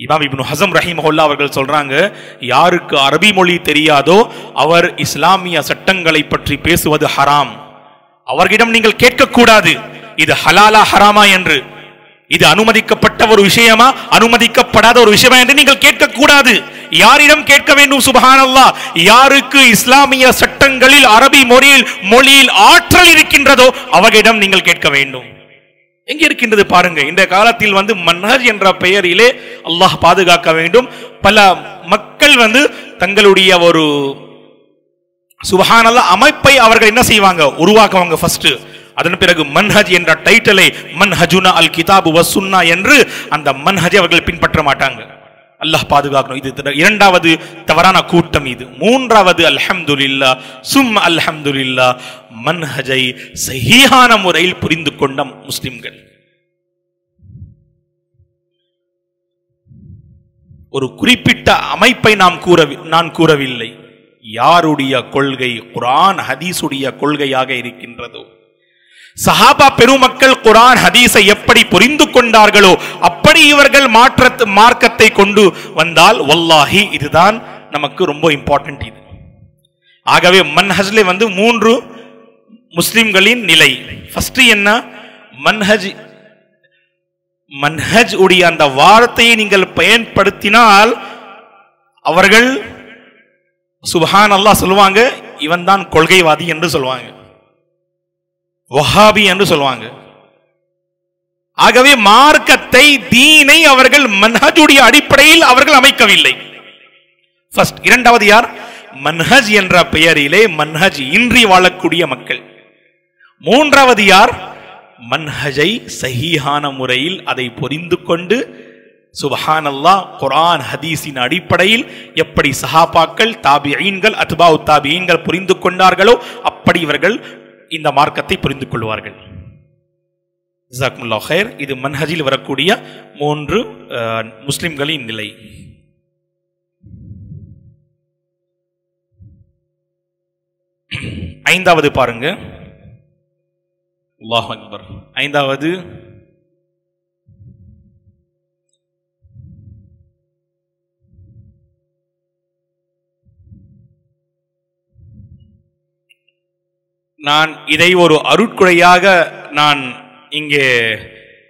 இமாம் இப்னு ஹஸம் ரஹிமஹுல்லாஹ் அவர்கள் சொல்றாங்க, யாருக்கு அரபி மொழி தெரியாதோ அவர் இஸ்லாமிய சட்டங்களை பற்றி பேசுவது ஹராம். அவர்களிடம் நீங்கள் கேட்கக்கூடாது இது ஹலாலா ஹராமா என்று, இது அனுமதிக்கப்பட்ட ஒரு விஷயமா அனுமதிக்கப்படாத ஒரு விஷயமா என்று நீங்கள் கேட்கக்கூடாது. யாரிடம் கேட்க வேண்டும்? சுப்ஹானல்லாஹ், யாருக்கு இஸ்லாமிய சட்டங்களில் அரபி மொழியில் ஆற்றல் இருக்கின்றதோ அவர்களிடம் நீங்கள் கேட்க வேண்டும். எங்க இருக்கின்றது பாருங்க. இந்த காலத்தில் மன்ஹஜ் என்ற பெயரிலே அல்லாஹ் பாதுகாக்க வேண்டும். பல மக்கள் தங்களுடைய ஒரு சுப்ஹானல்லாஹ் அமைப்பை அவர்கள் என்ன செய்வாங்க, உருவாக்குவாங்க ஃபர்ஸ்ட். அதன் பிறகு மன்ஹஜ் என்ற டைட்டிலை மன்ஹஜுனா அல் கிதாபு வஸ் சுன்னா என்று அந்த மன்ஹஜை அவர்கள் பின்பற்ற மாட்டாங்க. அல்லாஹ் பாதுகாக்கணும். இது இரண்டாவது தவறான கூட்டம். இது மூன்றாவது அல்ஹம்துலில்லாஹ் சும் அல்ஹம்துலில்லாஹ், மன்ஹஜை சஹீஹான முறையில் புரிந்து கொண்ட முஸ்லிம்கள். ஒரு குறிப்பிட்ட அமைப்பை நான் கூறவில்லை. யாருடைய கொள்கை குர்ஆன் ஹதீஸுடைய கொள்கையாக இருக்கின்றதோ, சஹாபா பெருமக்கள் குர்ஆன் ஹதீஸை எப்படி புரிந்து கொண்டார்களோ அப்படி இவர்கள் மார்க்கத்தை கொண்டு வந்தால் வல்லாஹி இதுதான் நமக்கு ரொம்ப இம்பார்ட்டன்ட். இது ஆகவே மன்ஹஜ்ல 3 முஸ்லிம்களின் நிலை. ஃபர்ஸ்ட் என்ன, மன்ஹஜ் உடைய அந்த வார்த்தையை நீங்கள் பயன்படுத்தினால் அவர்கள் சுப்ஹானல்லாஹ் சொல்லுவாங்க, இவன் தான் கொள்கைவாதி என்று சொல்லுவாங்க, வஹாபி என்று சொல்லுவாங்க. ஆகவே மார்க்கத்தை தீனை அவர்கள் மன்ஹஜுடைய அடிப்படையில் அவர்கள் அமைக்கவில்லை. ஃபர்ஸ்ட். இரண்டாவது யார், மன்ஹஜ் என்ற பெயரிலே மன்ஹஜ் இன்றி வாழக்கூடிய மக்கள். மூன்றாவது யார், மன்ஹஜை சஹீஹான முறையில் அதை புரிந்து கொண்டு சுப்ஹானல்லாஹ் குர்ஆன் ஹதீஸின் அடிப்படையில் எப்படி சஹாபாக்கள் தாபிஈன்கள் அத்பாஉ தாபிஈன்கள் புரிந்து கொண்டார்களோ அப்படி இவர்கள் இந்த மார்க்கத்தை புரிந்து கொள்வார்கள். ஜஸாக்குமுல்லாஹ் கைர். இது மன்ஹஜில் வரக்கூடிய 3 முஸ்லிம்களின் நிலை. ஐந்தாவது பாருங்க. அல்லாஹ் அக்பர். ஐந்தாவது நான் இதை ஒரு அருட்கொடையாக நான் இங்கே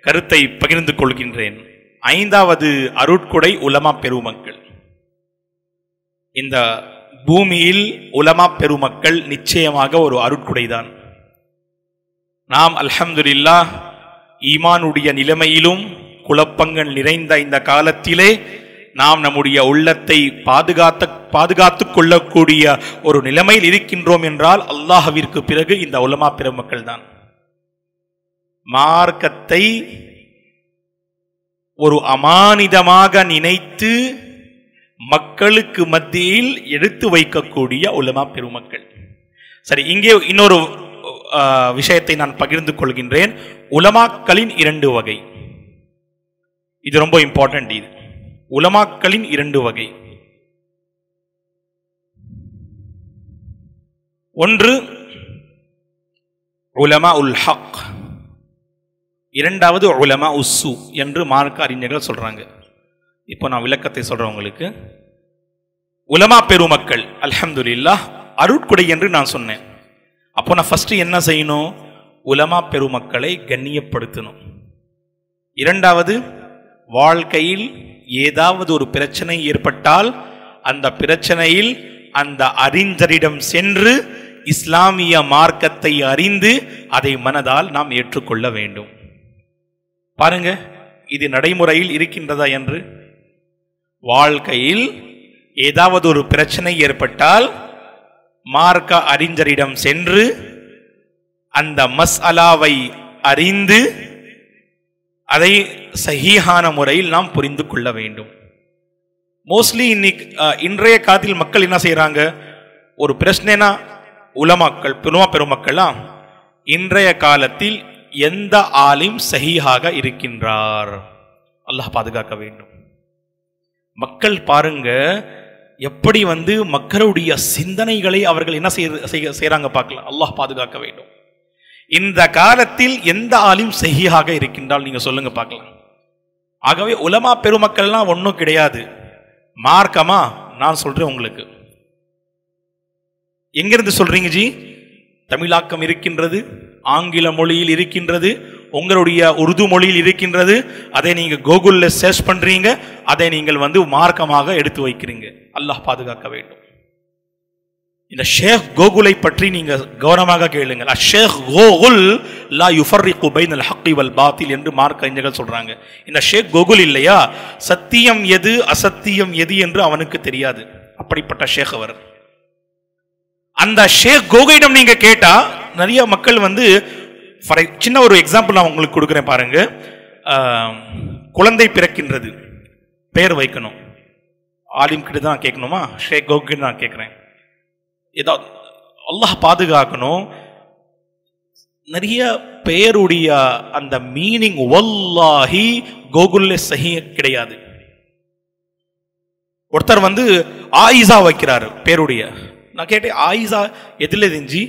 கருத்தை பகிர்ந்து கொள்கின்றேன். ஐந்தாவது அருட்கொடை உலமா பெருமக்கள். இந்த பூமியில் உலமா பெருமக்கள் நிச்சயமாக ஒரு அருட்கொடைதான். நாம் அல்ஹம்துலில்லாஹ் ஈமானுடைய நிலைமையிலும் குழப்பங்கள் நிறைந்த இந்த காலத்திலே நாம் நம்முடைய உள்ளத்தை பாதுகாத்துக் கொள்ளக்கூடிய ஒரு நிலைமையில் இருக்கின்றோம் என்றால் அல்லாஹ்விற்கு பிறகு இந்த உலமா பெருமக்கள் தான். மார்க்கத்தை ஒரு அமானிதமாக நினைத்து மக்களுக்கு மத்தியில் எடுத்து வைக்கக்கூடிய உலமா பெருமக்கள். சரி, இங்கே இன்னொரு விஷயத்தை நான் பகிர்ந்து கொள்கின்றேன். உலமாக்களின் 2 வகை. இது ரொம்ப இம்பார்ட்டன்ட். இது உலமாக்களின் 2 வகை. ஒன்று உலமா உல் ஹக், இரண்டாவது உலமா உஸ்ஸு என்று மார்க்க அறிஞர்கள் சொல்றாங்க. இப்போ நான் விளக்கத்தை சொல்றேன் உங்களுக்கு. உலமா பெருமக்கள் அல்ஹம்துலில்லாஹ் அருட்கொடை என்று நான் சொன்னேன். அப்போ நான் ஃபர்ஸ்ட் என்ன செய்யணும், உலமா பெருமக்களை கண்ணியப்படுத்தணும். இரண்டாவது, வாழ்க்கையில் ஏதாவது ஒரு பிரச்சனை ஏற்பட்டால் அந்த பிரச்சனையில் அந்த அறிஞரிடம் சென்று இஸ்லாமிய மார்க்கத்தை அறிந்து அதை மனதால் நாம் ஏற்றுக்கொள்ள வேண்டும். பாருங்க, இது நடைமுறையில் இருக்கின்றதா என்று. வாழ்க்கையில் ஏதாவது ஒரு பிரச்சனை ஏற்பட்டால் மார்க்க அறிஞரிடம் சென்று அந்த மஸ்அலாவை அறிந்து அதை சஹீஹான முறையில் நாம் புரிந்து கொள்ள வேண்டும். மோஸ்ட்லி இன்றைய காலத்தில் மக்கள் என்ன செய்யறாங்க, ஒரு பிரச்சனைனா உலமாக்கள் பெருமக்கள்லாம் இன்றைய காலத்தில் எந்த ஆலிம் சஹீஹாக இருக்கின்றார், அல்லாஹ் பாதுகாக்க வேண்டும். மக்கள் பாருங்க எப்படி மக்களுடைய சிந்தனைகளை அவர்கள் என்ன செய்யறாங்க பார்க்கலாம். அல்லாஹ் பாதுகாக்க வேண்டும். இந்த காலத்தில் எந்த ஆலிம் சஹீஹாக இருக்கின்றால் நீங்க சொல்லுங்க பார்க்கலாம். ஆகவே உலமா பெருமக்கள்லாம் ஒன்றும் கிடையாது. மார்க்கமா நான் சொல்றேன் உங்களுக்கு. எங்கிருந்து சொல்றீங்க ஜி? தமிழாக்கம் இருக்கின்றது, ஆங்கில மொழியில் இருக்கின்றது, உங்களுடைய உருது மொழியில் இருக்கின்றது. அதை நீங்க கூகுள்ல சர்ச் பண்றீங்க, அதை நீங்கள் மார்க்கமாக எடுத்து வைக்கிறீங்க. அல்லாஹ் பாதுகாக்க வேண்டும். இந்த ஷேக் கோகுலை பற்றி நீங்க கவனமாக கேளுங்கள். ஷேக் கோகுல் லா யுஃபர்ரிகு பைனல் ஹக்கி வல் பாத்தில் என்று மார்க்க அறிஞர்கள் சொல்றாங்க. இந்த ஷேக் கோகுல் இல்லையா, சத்தியம் எது அசத்தியம் எது என்று அவனுக்கு தெரியாது. அப்படிப்பட்ட ஷேக் அவர். அந்த ஷேக் கோகுலிடம் நீங்க கேட்டா நிறைய மக்கள் சின்ன ஒரு எக்ஸாம்பிள் நான் உங்களுக்கு கொடுக்குறேன் பாருங்க. குழந்தை பிறக்கின்றது, பெயர் வைக்கணும். ஆலிம் கிட்ட தான் கேட்கணுமா, ஷேக் கோகுல் நான் கேட்கிறேன். ஏதாவது அல்லாஹ் பாதுகாக்கணும். நிறைய பெயருடைய அந்த மீனிங் வல்லாஹி கோகுல்ல சஹீ கிடையாது. ஒருத்தர் ஆயிஷா வைக்கிறாரு பேருடைய. நான் கேட்டேன், ஆயிஷா எதுல இருந்துச்சு?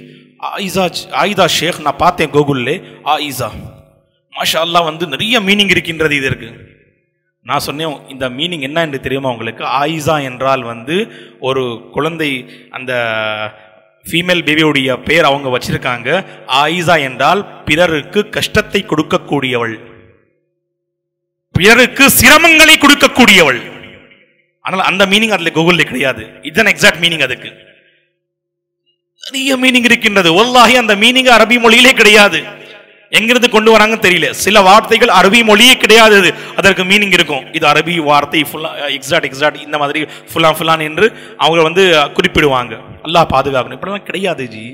ஆயிஷா ஷேக் நான் பார்த்தேன் கூகுள்ல. ஆயிஷா மாஷா அல்லாஹ் நிறைய மீனிங் இருக்கின்றது இதற்கு. நான் சொன்னேன், இந்த மீனிங் என்ன என்று தெரியுமா உங்களுக்கு? ஆயிஷா என்றால் ஒரு குழந்தை, அந்த ஃபீமேல் பேபியுடைய பெயர் அவங்க வச்சிருக்காங்க. ஆயிஷா என்றால் பிறருக்கு கஷ்டத்தை கொடுக்கக்கூடியவள், பிறருக்கு சிரமங்களை கொடுக்கக்கூடியவள். ஆனால் அந்த மீனிங் அதுல கூகுள்ல கிடையாது. இதுதான் எக்ஸாக்ட் மீனிங். அதுக்கு நிறைய மீனிங் இருக்கின்றது. வல்லாஹி அந்த மீனிங் அரபி மொழியிலே கிடையாது. எங்கிருந்து கொண்டு வராங்க தெரியல. சில வார்த்தைகள் அரபி மொழியே கிடையாது, அதற்கு மீனிங் இருக்கும். இது அரபி வார்த்தை எக்ஸாக்ட் இந்த மாதிரி ஃபுல்லான் என்று அவங்க குறிப்பிடுவாங்க. அல்லாஹ் பாதுகாக்கணும். இப்படிலாம் கிடையாது ஜி.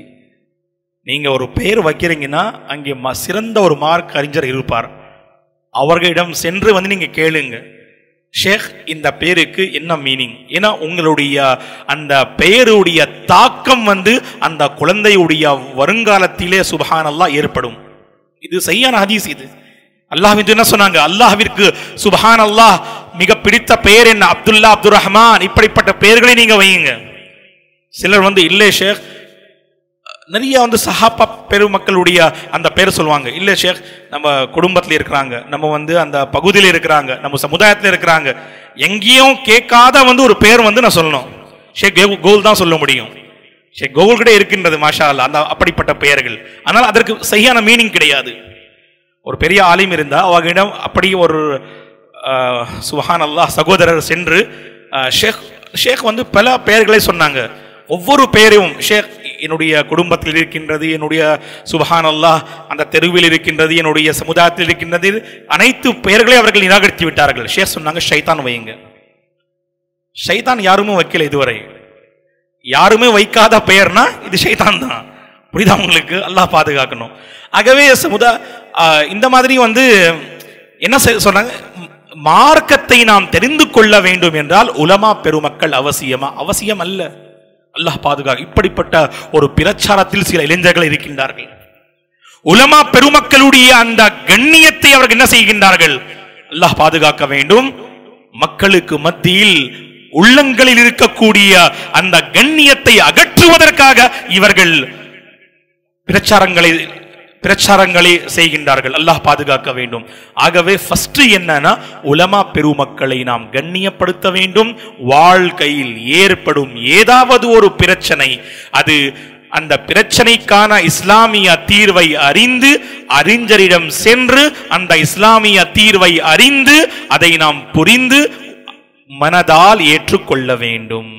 நீங்க ஒரு பெயர் வைக்கிறீங்கன்னா அங்கே சிறந்த ஒரு மார்க் அறிஞர் இருப்பார். அவர்களிடம் சென்று நீங்க கேளுங்க, ஷேக் இந்த பேருக்கு என்ன மீனிங்? ஏன்னா உங்களுடைய அந்த பெயருடைய தாக்கம் அந்த குழந்தையுடைய வருங்காலத்திலே சுப்ஹானல்லாஹ் ஏற்படும். இது சரியான ஹதீஸ். இது அல்லாஹ் என்ன சொன்னாங்க? அல்லாஹ்விற்கு சுப்ஹானல்லாஹ் மிக பிடித்த பெயர் என்ன? அப்துல்லா, அப்துல் ரஹ்மான், இப்படிப்பட்ட பெயர்களை நீங்க வையுங்க. சிலர் இல்லை ஷேக், நிறைய சஹாபா பெருமக்களுடைய அந்த பெயர் சொல்லுவாங்க. இல்ல ஷேக், நம்ம குடும்பத்தில் இருக்கிறாங்க, நம்ம அந்த பகுதியில் இருக்கிறாங்க, நம்ம சமுதாயத்தில் இருக்கிறாங்க, எங்கேயும் கேட்காத ஒரு பெயர் நான் சொல்லணும். ஷேக் கோகுல் தான் சொல்ல முடியும். ஷேக் கோகுல் கிட்ட இருக்கின்றது மாஷா அல்லாஹ் அந்த அப்படிப்பட்ட பெயர்கள். ஆனால் அதற்கு சரியான மீனிங் கிடையாது. ஒரு பெரிய ஆலிம் இருந்தா அவர்களிடம் அப்படி ஒரு சுப்ஹானல்லாஹ் சகோதரர் சென்று ஷேக் பல பெயர்களை சொன்னாங்க. ஒவ்வொரு பெயரையும் ஷேக் என்னுடைய குடும்பத்தில் இருக்கின்றது, என்னுடைய சுப்ஹானல்லாஹ் அந்த தெருவில் இருக்கின்றது, என்னுடைய சமுதாயத்தில் இருக்கின்றது, அனைத்து பெயர்களை அவர்கள் நிராகரித்து விட்டார்கள். ஷேக் சொன்னாங்க, ஷைத்தான் வையுங்க. ஷைத்தான் யாருமே வைக்கல இதுவரை. யாருமே வைக்காத பெயர்னா இது ஷைத்தான் தான். புரியுதா உங்களுக்கு? அல்லாஹ் பாதுகாக்கணும். ஆகவே இந்த மாதிரி என்ன சொல்றாங்க, மார்க்கத்தை நாம் தெரிந்து கொள்ள வேண்டும் என்றால் உலமா பெருமக்கள் அவசியமா? அவசியம் அல்ல. அல்லாஹ் பாதுகாக்க. இப்படிப்பட்ட ஒரு பிரச்சாரத்தில் சில இளைஞர்கள் இருக்கின்றார்கள். உலமா பெருமக்களுடைய அந்த கண்ணியத்தை அவர்கள் என்ன செய்கின்றார்கள்? அல்லாஹ் பாதுகாக்க வேண்டும். மக்களுக்கு மத்தியில் உள்ளங்களில் இருக்கக்கூடிய அந்த கண்ணியத்தை அகற்றுவதற்காக இவர்கள் பிரச்சாரங்களை செய்கின்றார்கள். அல்லாஹ் பாதுகாக்க வேண்டும். ஆகவே ஃபர்ஸ்ட் என்னன்னா, உலமா பெருமக்களை நாம் கண்ணியப்படுத்த வேண்டும். வாழ்க்கையில் ஏற்படும் ஏதாவது ஒரு பிரச்சனை, அது அந்த பிரச்சனைக்கான இஸ்லாமிய தீர்வை அறிந்து அறிஞரிடம் சென்று அந்த இஸ்லாமிய தீர்வை அறிந்து அதை நாம் புரிந்து மனதால் ஏற்றுக்கொள்ள வேண்டும்.